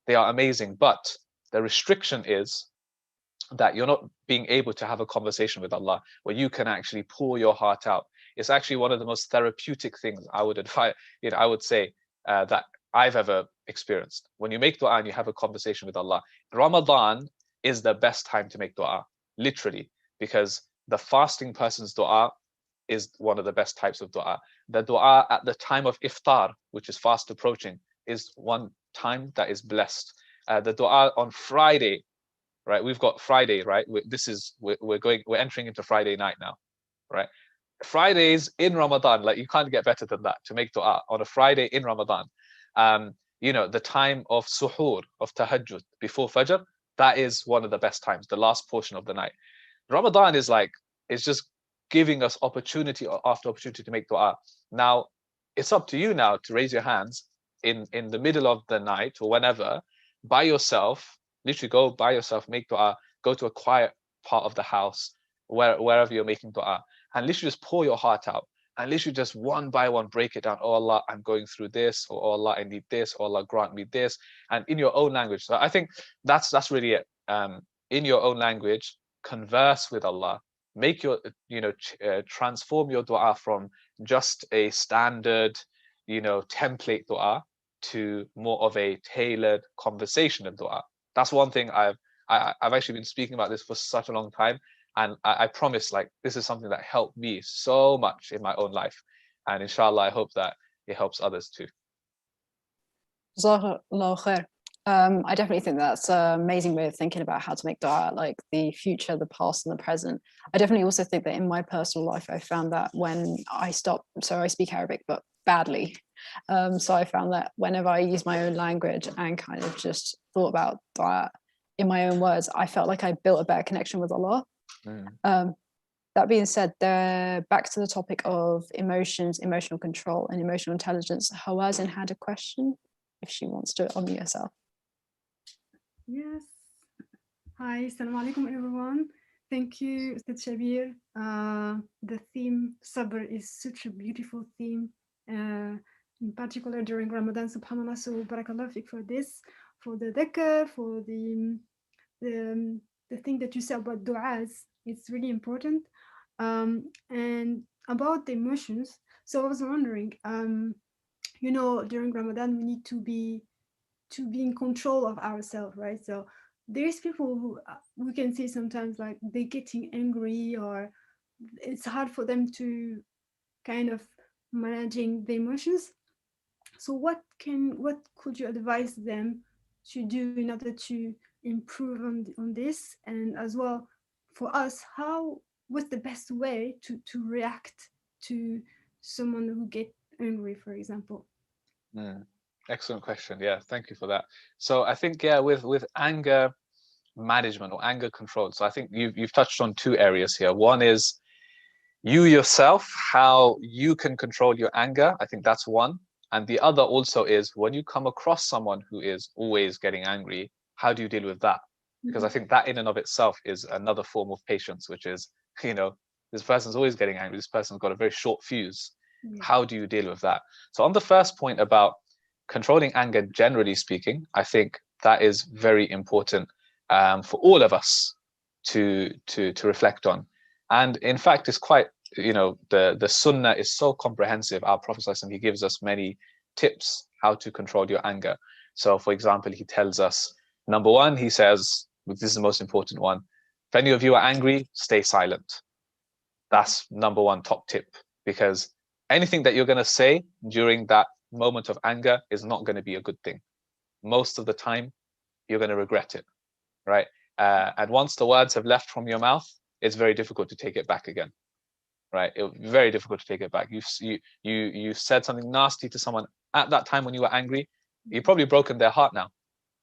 They are amazing. But the restriction is that you're not being able to have a conversation with Allah where you can actually pour your heart out. It's actually one of the most therapeutic things I would advise, you know, I would say that I've ever experienced. When you make dua and you have a conversation with Allah, Ramadan is the best time to make dua, literally, because the fasting person's dua is one of the best types of dua. The dua at the time of iftar, which is fast approaching, is one time that is blessed. The dua on Friday, right? We've got Friday, right? We're entering into Friday night now, right? Fridays in Ramadan, like you can't get better than that, to make dua on a Friday in Ramadan. You know, the time of suhoor, of tahajjud, before fajr, that is one of the best times, the last portion of the night. Ramadan is like, it's just giving us opportunity after opportunity to make dua. Now, it's up to you now to raise your hands in the middle of the night or whenever, by yourself, literally go by yourself, make dua, go to a quiet part of the house, wherever you're making dua, and literally just pour your heart out, and literally just one by one break it down. Oh Allah, I'm going through this, or oh Allah, I need this, or Allah, grant me this, and in your own language. So I think that's really it. In your own language, converse with Allah, make your, transform your dua from just a standard, template dua to more of a tailored conversational dua. That's one thing I've actually been speaking about this for such a long time, and I promise, like, this is something that helped me so much in my own life, and inshallah I hope that it helps others too. Jazakallah khair. I definitely think that's an amazing way of thinking about how to make dua, like the future, the past, and the present. I definitely also think that in my personal life, I found that when I stopped, so I speak Arabic, but badly. So I found that whenever I use my own language and kind of just thought about dua in my own words, I felt like I built a better connection with Allah. That being said, back to the topic of emotions, emotional control, and emotional intelligence. Hawazin had a question, if she wants to unmute herself. Yes. Hi, assalamu alaikum everyone. Thank you, Ustad Shabbir. The theme Sabr is such a beautiful theme, in particular during Ramadan, subhanallah. So barakallah fik for this, for the dhikr, for the thing that you said about du'as. It's really important. And about the emotions. So I was wondering, during Ramadan, we need to be in control of ourselves, right? So there's people who we can see sometimes like they're getting angry, or it's hard for them to kind of managing the emotions. So what could you advise them to do in order to improve on this? And as well for us, what's the best way to react to someone who get angry, for example? Excellent question. Yeah, thank you for that. So I think, yeah, with anger management or anger control, so I think you've touched on two areas here. One is you yourself, how you can control your anger. I think that's one. And the other also is when you come across someone who is always getting angry, how do you deal with that? Because I think that in and of itself is another form of patience, which is, this person's always getting angry. This person's got a very short fuse. How do you deal with that? So on the first point about controlling anger, generally speaking, I think that is very important for all of us to reflect on. And in fact, it's quite, the sunnah is so comprehensive. Our Prophet, he gives us many tips how to control your anger. So for example, he tells us, number one, he says, this is the most important one, if any of you are angry, stay silent. That's number one top tip, because anything that you're going to say during that moment of anger is not going to be a good thing. Most of the time, you're going to regret it, right? And once the words have left from your mouth, it's very difficult to take it back again, right? It's very difficult to take it back. You said something nasty to someone at that time when you were angry. You've probably broken their heart now,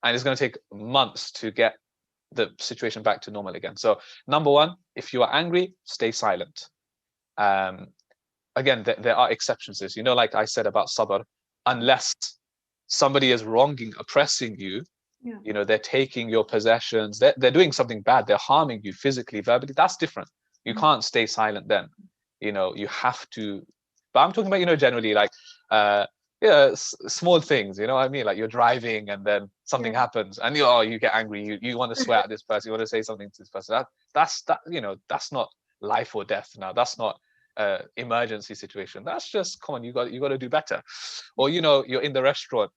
and it's going to take months to get the situation back to normal again. So number one, if you are angry, stay silent. Again, there are exceptions to this. Like I said about sabr, unless somebody is wronging, oppressing you, they're taking your possessions, they're doing something bad, they're harming you physically, verbally, that's different. You can't stay silent then. You have to, but I'm talking about, generally, like, small things, what I mean? Like you're driving and then something happens and you get angry, you want to swear at this person, you want to say something to this person. That's not life or death now. That's not emergency situation. That's just, come on, you got to do better. Or you're in the restaurant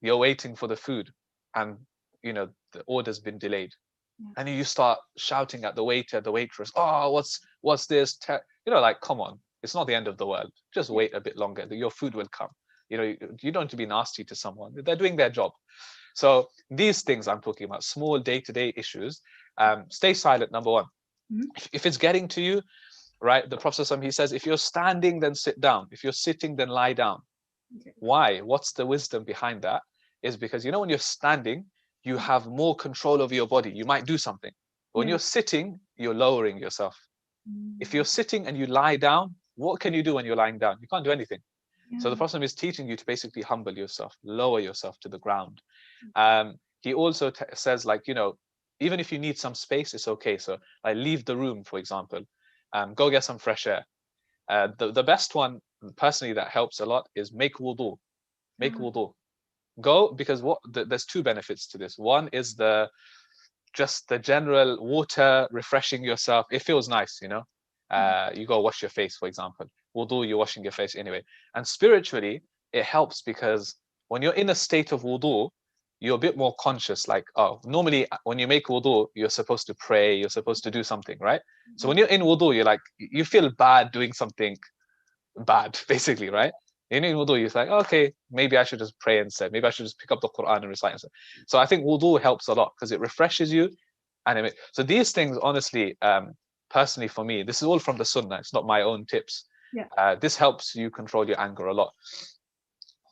you're waiting for the food and, you know, the order's been delayed. And you start shouting at the waiter, the waitress, oh, what's this? You know, like, come on, it's not the end of the world. Just wait a bit longer. Your food will come. You know, you don't have to be nasty to someone. They're doing their job. So these things I'm talking about, small day-to-day issues, stay silent, number one. If it's getting to you, right, the Prophet, he says, if you're standing, then sit down. If you're sitting, then lie down. Why? What's the wisdom behind that? Is because, you know, when you're standing, you have more control over your body. You might do something. When you're sitting, you're lowering yourself. If you're sitting and you lie down, what can you do when you're lying down? You can't do anything. So the Prophet is teaching you to basically humble yourself, lower yourself to the ground. He also says, like, you know, even if you need some space, it's okay. So I leave the room, for example, go get some fresh air. The best one, personally, that helps a lot is make wudu. Make wudu. Go, because there's two benefits to this. One is just the general water refreshing yourself. It feels nice, you know. You go wash your face, for example. Wudu, you're washing your face anyway. And spiritually, it helps because when you're in a state of wudu, you're a bit more conscious. Like, oh, normally when you make wudu, you're supposed to pray, you're supposed to do something, right? So when you're in wudu, you're like, you feel bad doing something bad, basically, right? In wudu, you're like, okay, maybe I should just pray instead. Maybe I should just pick up the Quran and recite instead. So I think wudu helps a lot because it refreshes you. And so these things, honestly, personally for me, this is all from the Sunnah. It's not my own tips. This helps you control your anger a lot.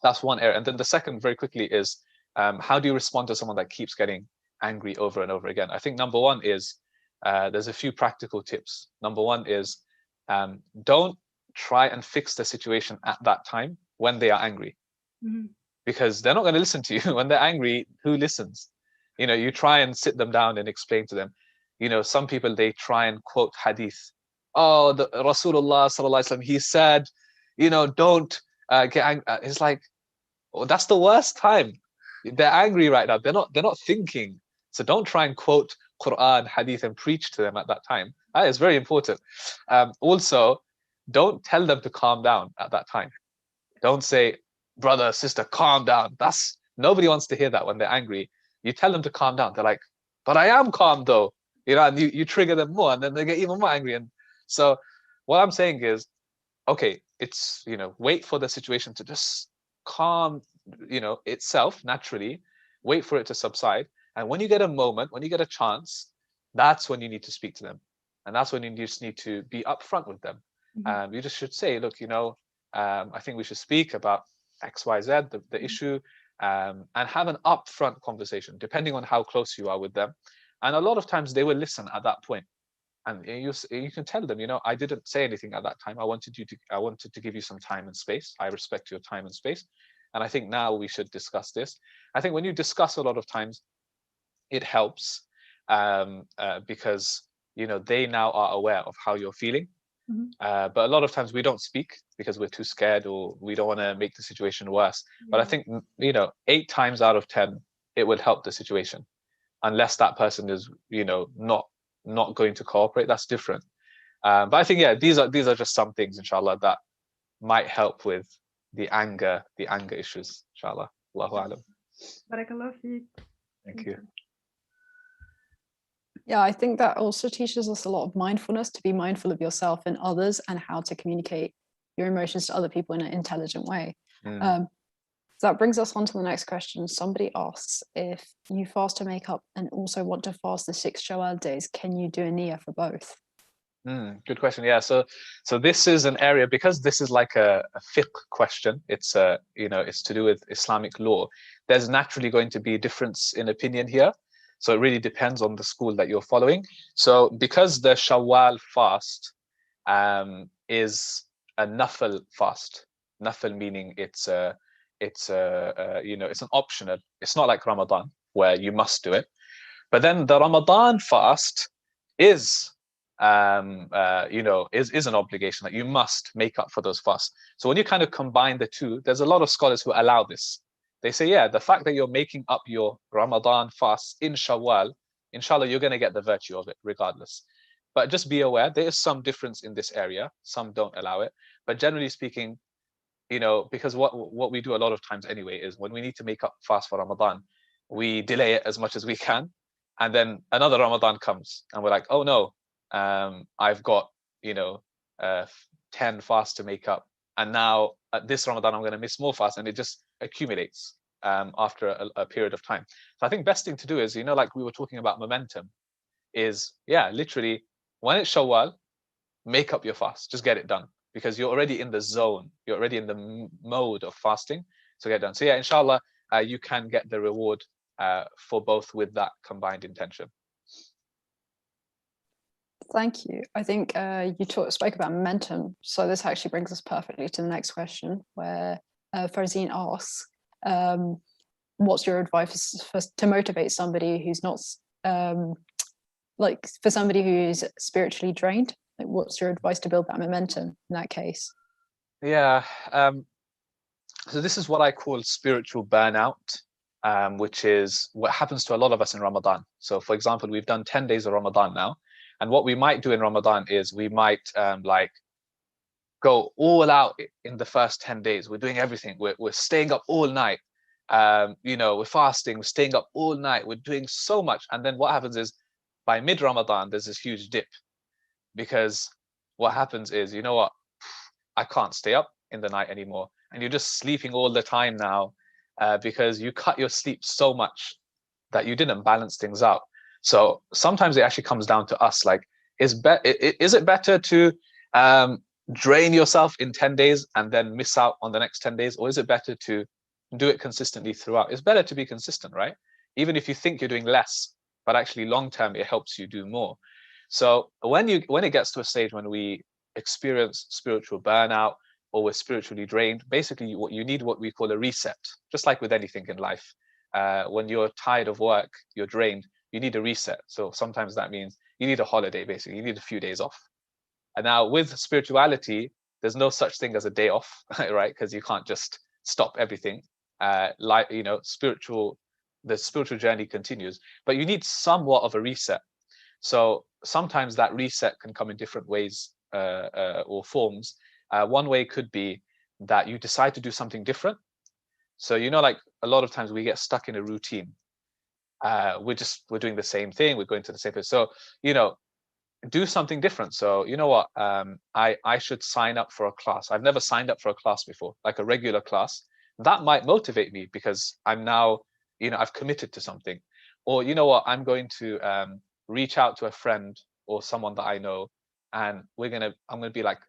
That's one area. And then the second, very quickly, is how do you respond to someone that keeps getting angry over and over again? I think number one is, there's a few practical tips. Number one is, don't try and fix the situation at that time when they are angry, because they're not going to listen to you. When they're angry, who listens? You know, you try and sit them down and explain to them. You know, some people, they try and quote hadith. Oh, the Rasulullah sallallahu alaihi wasallam, he said, you know, don't get angry. It's like, oh, that's the worst time. They're angry right now. They're not thinking. So don't try and quote Quran, hadith, and preach to them at that time. That is very important. Also, don't tell them to calm down at that time. Don't say, brother, sister, calm down. Nobody wants to hear that when they're angry. You tell them to calm down. They're like, but I am calm though. You know, and you trigger them more, and then they get even more angry. And so what I'm saying is, okay, it's, you know, wait for the situation to just calm, you know, itself naturally. Wait for it to subside. And when you get a moment, when you get a chance, that's when you need to speak to them. And that's when you just need to be upfront with them. You just should say, look, you know, I think we should speak about X, Y, Z, the issue, and have an upfront conversation, depending on how close you are with them. And a lot of times they will listen at that point. And you can tell them, you know, I didn't say anything at that time. I wanted to give you some time and space. I respect your time and space. And I think now we should discuss this. I think when you discuss a lot of times, it helps because, you know, they now are aware of how you're feeling. But a lot of times we don't speak because we're too scared, or we don't want to make the situation worse. But I think, you know, 8 times out of 10, it will help the situation, unless that person is, you know, not going to cooperate. That's different. But I think, yeah, these are just some things, inshallah, that might help with the anger issues, inshallah. Allahu alam. Barakallah feek. Thank you. Yeah, I think that also teaches us a lot of mindfulness, to be mindful of yourself and others, and how to communicate your emotions to other people in an intelligent way. So that brings us on to the next question. Somebody asks, if you fast to make up and also want to fast the 6 Shawwal days, can you do a niyyah for both? Good question. Yeah, so this is an area, because this is like a fiqh question. It's you know, it's to do with Islamic law. There's naturally going to be a difference in opinion here. So it really depends on the school that you're following. So because the Shawwal fast is a nafil fast, nafil meaning it's you know, it's an optional. It's not like Ramadan where you must do it. But then the Ramadan fast is you know, is an obligation that you must make up for those fasts. So when you kind of combine the two, there's a lot of scholars who allow this. They say, yeah, the fact that you're making up your Ramadan fast in Shawwal, inshallah, you're going to get the virtue of it regardless. But just be aware, there is some difference in this area. Some don't allow it. But generally speaking, you know, because what we do a lot of times anyway is when we need to make up fast for Ramadan, we delay it as much as we can, and then another Ramadan comes and we're like, oh no, I've got, you know, 10 fasts to make up, and now at this Ramadan I'm going to miss more fasts, and it just accumulates after a period of time. So I think best thing to do is, you know, like we were talking about momentum, is literally when it's Shawwal, make up your fast, just get it done, because you're already in the zone, you're already in the mode of fasting, so get it done. So yeah, inshallah, you can get the reward for both with that combined intention. Thank you. I think you spoke about momentum, so this actually brings us perfectly to the next question, where Farzine asks, what's your advice to motivate somebody who's not, like for somebody who's spiritually drained? Like, what's your advice to build that momentum in that case? Yeah, so this is what I call spiritual burnout, which is what happens to a lot of us in Ramadan. So for example, we've done 10 days of Ramadan now, and what we might do in Ramadan is we might like go all out in the first 10 days. We're doing everything. We're staying up all night. You know, we're fasting, we're staying up all night. We're doing so much. And then what happens is by mid-Ramadan, there's this huge dip, because what happens is, you know what, I can't stay up in the night anymore. And you're just sleeping all the time now because you cut your sleep so much that you didn't balance things out. So sometimes it actually comes down to us, like, is it better to drain yourself in 10 days and then miss out on the next 10 days? Or is it better to do it consistently throughout? It's better to be consistent, right? Even if you think you're doing less, but actually long-term, it helps you do more. So when it gets to a stage when we experience spiritual burnout or we're spiritually drained, basically what you need, what we call a reset, just like with anything in life. When you're tired of work, you're drained, you need a reset. So sometimes that means you need a holiday, basically. You need a few days off. And now with spirituality, there's no such thing as a day off, right? Because you can't just stop everything. Like, you know, the spiritual journey continues, but you need somewhat of a reset. So sometimes that reset can come in different ways or forms. One way could be that you decide to do something different. So, you know, like a lot of times we get stuck in a routine. We're doing the same thing. We're going to the same place. So, you know, do something different. So, you know what, I should sign up for a class. I've never signed up for a class before, like a regular class. That might motivate me because I'm now, you know, I've committed to something. Or, you know what, I'm going to reach out to a friend or someone that I know, and I'm going to be like,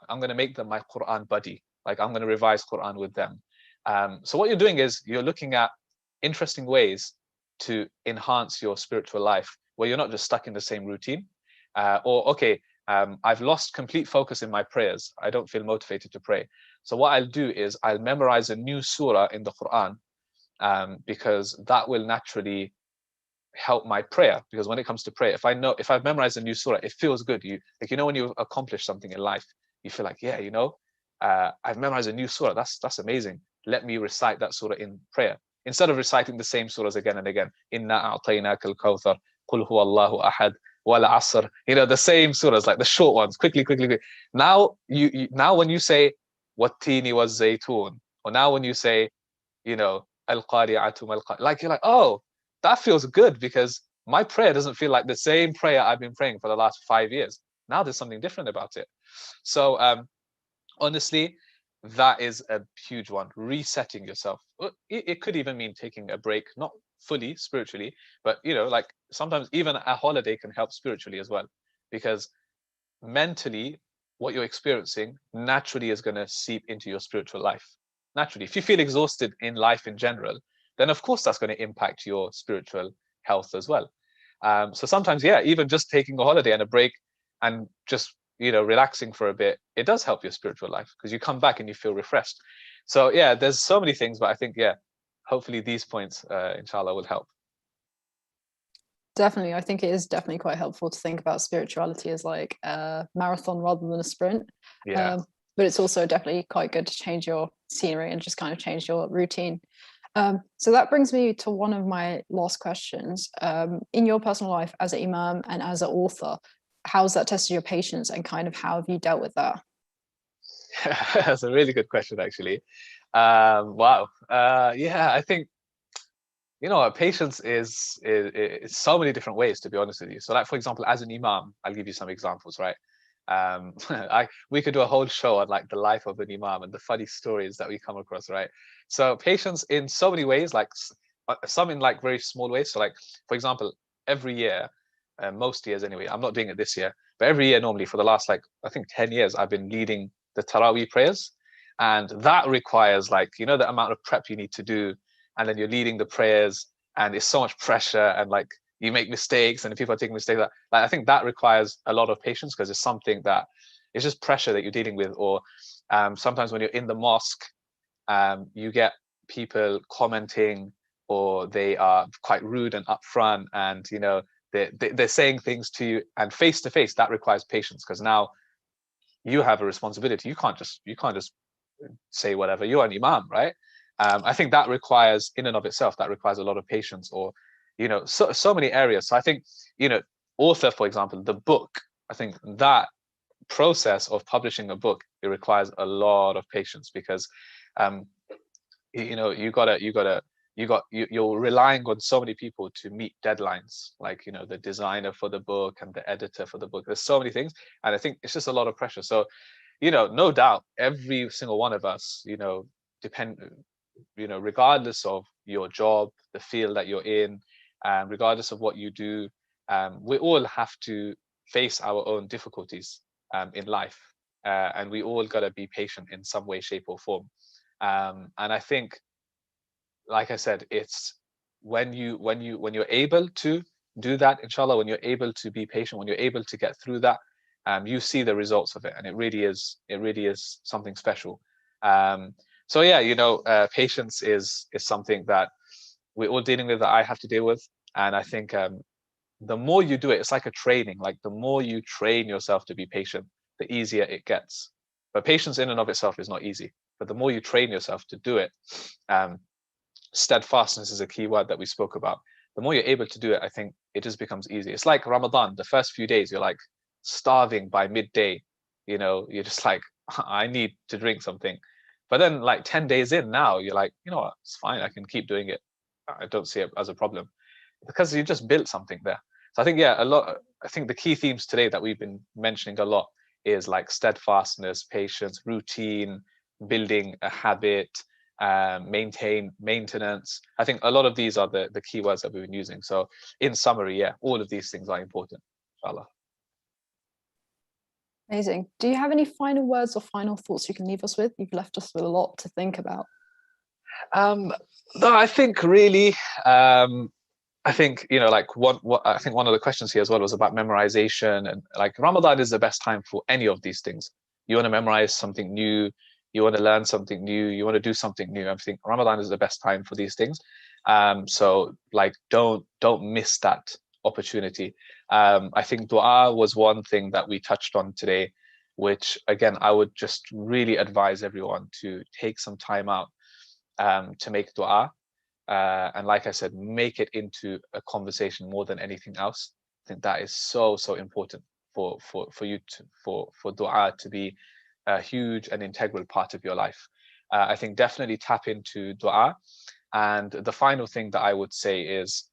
I'm going to make them my Quran buddy. Like, I'm going to revise Quran with them. So what you're doing is you're looking at interesting ways to enhance your spiritual life, where you're not just stuck in the same routine. Or, okay, I've lost complete focus in my prayers. I don't feel motivated to pray. So what I'll do is I'll memorize a new surah in the Quran, because that will naturally help my prayer. Because when it comes to prayer, if I've memorized a new surah, it feels good. You know, when you accomplish something in life, you feel like, yeah, you know, I've memorized a new surah. That's amazing. Let me recite that surah in prayer instead of reciting the same surahs again and again. Inna a'tainaka al-kawthar, qul huwa Allahu ahad, wal asr. You know, the same surahs, like the short ones, quickly. Now now when you say wattini was zaytun, or now when you say, you know, al-qari'atu mal-qari'ah, like, you're like, oh, that feels good, because my prayer doesn't feel like the same prayer I've been praying for the last 5 years. Now there's something different about it. So honestly, that is a huge one. Resetting yourself. It could even mean taking a break, not fully spiritually, but, you know, like sometimes even a holiday can help spiritually as well, because mentally what you're experiencing naturally is going to seep into your spiritual life. Naturally, if you feel exhausted in life in general, then of course that's going to impact your spiritual health as well. So sometimes, yeah, even just taking a holiday and a break and just, you know, relaxing for a bit, it does help your spiritual life, because you come back and you feel refreshed. So yeah, there's so many things, but I think, yeah, hopefully these points, inshallah, will help. Definitely. I think it is definitely quite helpful to think about spirituality as like a marathon rather than a sprint. Yeah. But it's also definitely quite good to change your scenery and just kind of change your routine. So that brings me to one of my last questions. In your personal life as an imam and as an author, how's that tested your patience, and kind of how have you dealt with that? That's a really good question, actually. Wow. Yeah, I think, you know, patience is so many different ways, to be honest with you. So like, for example, as an imam, I'll give you some examples, right? We could do a whole show on like the life of an imam and the funny stories that we come across, right? So patience in so many ways, like some in like very small ways. So like, for example, every year, most years anyway, I'm not doing it this year, but every year normally for the last like, I think 10 years, I've been leading the Taraweeh prayers. And that requires like, you know, the amount of prep you need to do. And then you're leading the prayers and it's so much pressure and like you make mistakes and people are taking mistakes. Like, I think that requires a lot of patience because it's something that it's just pressure that you're dealing with. Or sometimes when you're in the mosque, you get people commenting or they are quite rude and upfront and, you know, they're saying things to you, and face to face, that requires patience because now you have a responsibility. You can't just say whatever. You're an imam, right? I think that requires, in and of itself, that requires a lot of patience, or, you know, so many areas. So I think, you know, author, for example, the book, I think that process of publishing a book, it requires a lot of patience because, you know, you're relying on so many people to meet deadlines, like, you know, the designer for the book and the editor for the book. There's so many things. And I think it's just a lot of pressure. So, you know, no doubt, every single one of us, you know, regardless of your job, the field that you're in, regardless of what you do, we all have to face our own difficulties in life. And we all got to be patient in some way, shape or form. And I think, like I said, it's when you're able to do that, inshallah, when you're able to be patient, when you're able to get through that, you see the results of it, and it really is something special. So yeah, you know, patience is something that we're all dealing with, that I have to deal with. And I think the more you do it, it's like a training. Like the more you train yourself to be patient, the easier it gets. But patience in and of itself is not easy. But the more you train yourself to do it, steadfastness is a key word that we spoke about. The more you're able to do it, I think it just becomes easy. It's like Ramadan. The first few days, you're like starving by midday. You know, you're just like, I need to drink something. But then like 10 days in now, you're like, you know what, it's fine. I can keep doing it. I don't see it as a problem because you just built something there. So I think, yeah, I think the key themes today that we've been mentioning a lot is like steadfastness, patience, routine, building a habit, maintenance. I think a lot of these are the key words that we've been using. So in summary, yeah, all of these things are important, inshallah. Amazing. Do you have any final words or final thoughts you can leave us with? You've left us with a lot to think about. No, I think really, I think, you know, like I think one of the questions here as well was about memorization, and like Ramadan is the best time for any of these things. You want to memorize something new, you want to learn something new, you want to do something new. I think Ramadan is the best time for these things. So like, don't miss that opportunity. I think dua was one thing that we touched on today, which again, I would just really advise everyone to take some time out to make dua. And like I said, make it into a conversation more than anything else. I think that is so important for dua to be a huge and integral part of your life. I think definitely tap into dua. And the final thing that I would say is,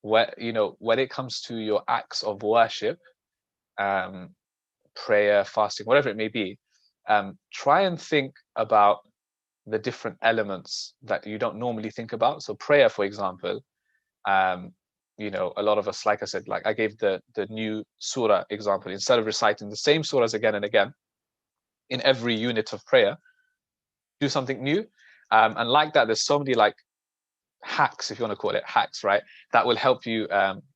when it comes to your acts of worship, prayer, fasting, whatever it may be, try and think about the different elements that you don't normally think about. So prayer, for example, you know, a lot of us, like I said, like I gave the new surah example, instead of reciting the same surahs again and again in every unit of prayer, do something new. And like that, there's so many like hacks, if you want to call it hacks, right, that will help you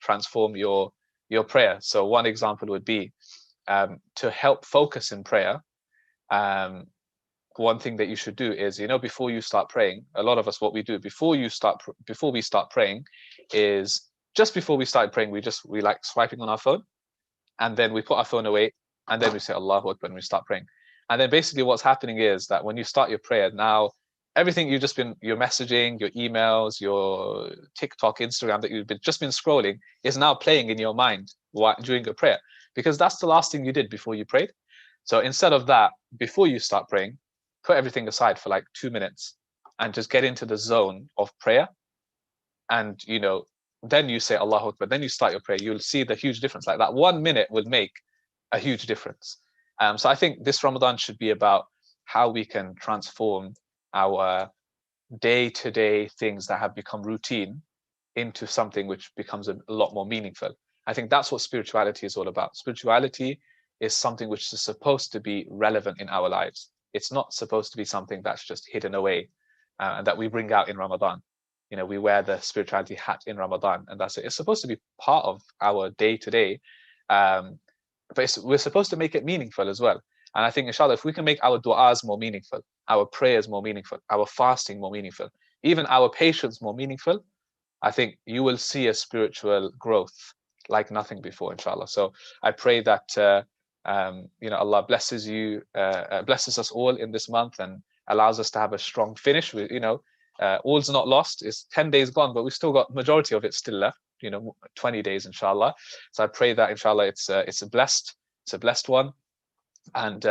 transform your prayer. So one example would be to help focus in prayer. One thing that you should do is, you know, before you start praying, a lot of us, what we do before we start praying is, just before we start praying, we like swiping on our phone, and then we put our phone away, and then we say Allahu Akbar when we start praying. And then basically what's happening is that when you start your prayer, now everything your messaging, your emails, your TikTok, Instagram that you've just been scrolling is now playing in your mind during your prayer, because that's the last thing you did before you prayed. So instead of that, before you start praying, put everything aside for like 2 minutes and just get into the zone of prayer. And, you know, then you say Allahu Akbar, then you start your prayer. You'll see the huge difference. Like that 1 minute will make a huge difference. So I think this Ramadan should be about how we can transform our day-to-day things that have become routine into something which becomes a lot more meaningful. I think that's what spirituality is all about. Spirituality is something which is supposed to be relevant in our lives. It's not supposed to be something that's just hidden away and that we bring out in Ramadan. You know, we wear the spirituality hat in Ramadan, and that's it. It's supposed to be part of our day-to-day, but we're supposed to make it meaningful as well. And I think, inshallah, if we can make our du'as more meaningful, our prayers more meaningful, our fasting more meaningful, even our patience more meaningful, I think you will see a spiritual growth like nothing before, inshallah. So I pray that you know, Allah blesses you, blesses us all in this month and allows us to have a strong finish. We, you know, all's not lost. It's 10 days gone, but we've still got majority of it still left. You know, 20 days, inshallah. So I pray that, inshallah, it's a blessed one. And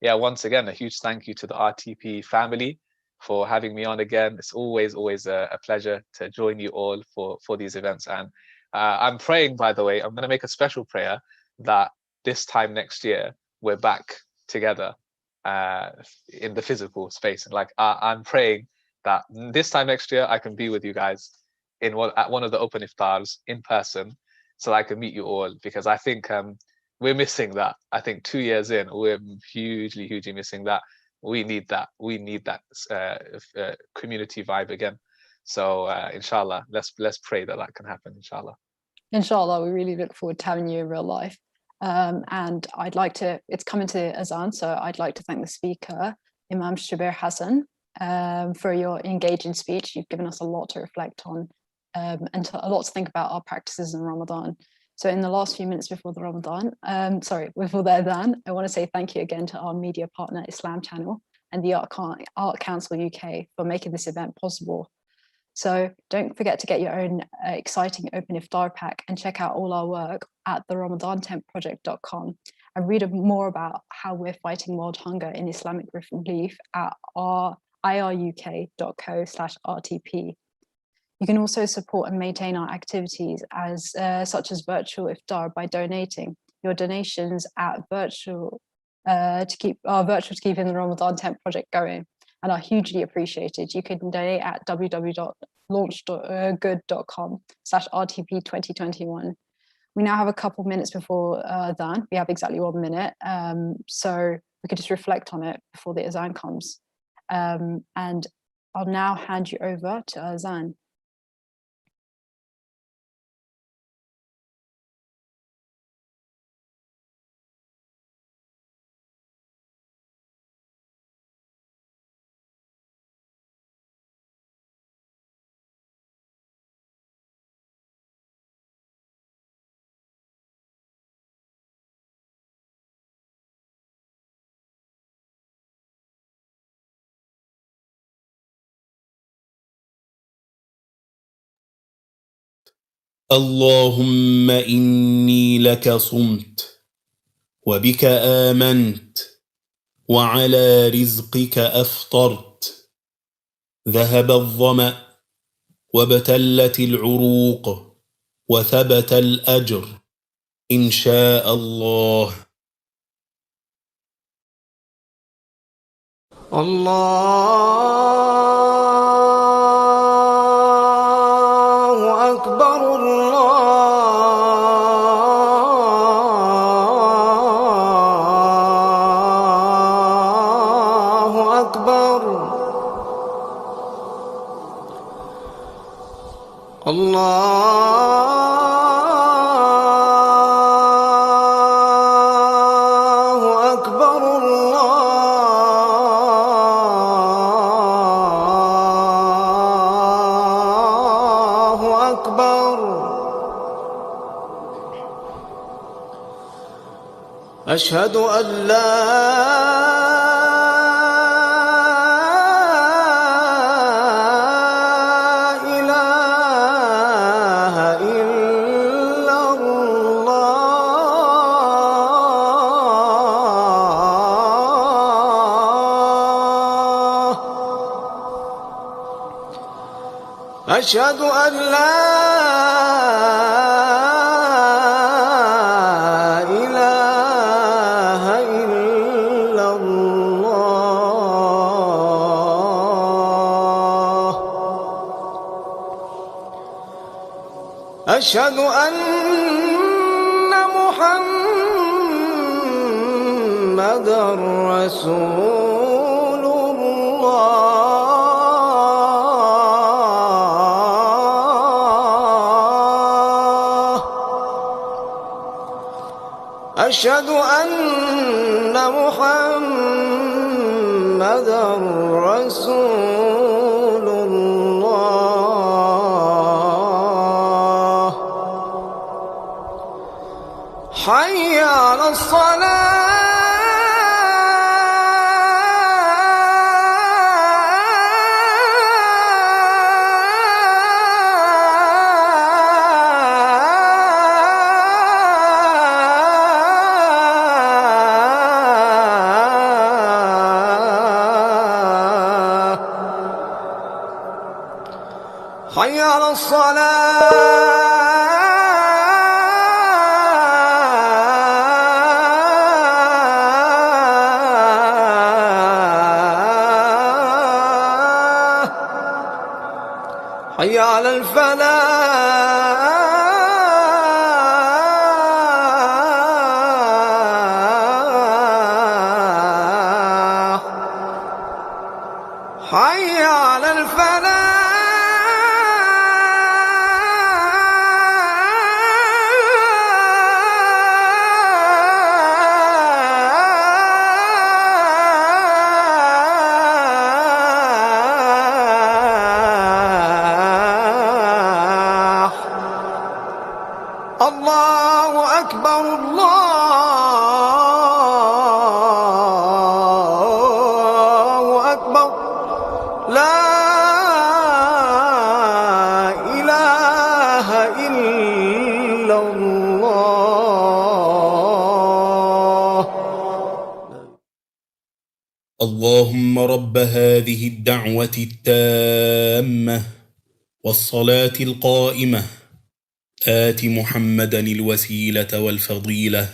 yeah, once again, a huge thank you to the RTP family for having me on again. It's always a pleasure to join you all for these events. And I'm praying, by the way, I'm going to make a special prayer that this time next year we're back together in the physical space. And like I'm praying that this time next year I can be with you guys at one of the open iftars in person, so I can meet you all, because I think we're missing that. I think 2 years in, we're hugely missing that. We need that. We need that community vibe again. So inshallah, let's pray that that can happen, inshallah. Inshallah, we really look forward to having you in real life. And I'd like to, it's coming to Azan, so I'd like to thank the speaker, Imam Shabbir Hassan, for your engaging speech. You've given us a lot to reflect on and a lot to think about our practices in Ramadan. So in the last few minutes before the Ramadan, before the Adhan, I want to say thank you again to our media partner, Islam Channel, and the Art Council UK for making this event possible. So don't forget to get your own exciting open iftar pack and check out all our work at the RamadanTentProject.com and read more about how we're fighting world hunger in Islamic relief at iruk.co/RTP. You can also support and maintain our activities such as virtual iftar by donating. Your donations at virtual to keep in the Ramadan Tent Project going and are hugely appreciated. You can donate at www.launchgood.com/RTP2021. We now have a couple minutes before Adhan. We have exactly 1 minute, so we could just reflect on it before the Azan comes. And I'll now hand you over to Azan. اللهم إني لك صمت وبك آمنت وعلى رزقك أفطرت ذهب الظمأ وابتلت العروق وثبت الأجر إن شاء الله. الله أكبر الله أكبر الله أكبر الله أكبر أشهد أن لا إله إلا الله أشهد أن لا إله إلا الله أشهد أن محمدًا رسول الله أشهد أن محمدًا رسول الله حي على الصلاة حي على الصلاة حي على الفلاح حي على الفلاح الله أكبر الله أكبر لا إله إلا الله اللهم رب هذه الدعوة التامة والصلاة القائمة آت محمدا الوسيلة والفضيلة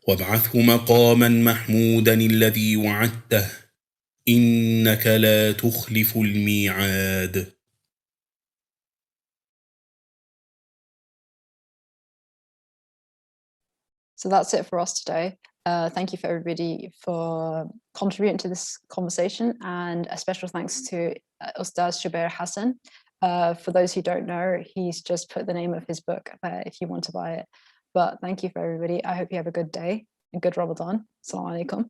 وابعثه مقاما محمودا الذي وعدته إنك لا تخلف الميعاد. So that's it for us today. Thank you for everybody for contributing to this conversation, and a special thanks to Ustaz Shabbir Hassan. For those who don't know, he's just put the name of his book there if you want to buy it. But thank you for everybody. I hope you have a good day, a good Ramadan. Assalamu alaikum.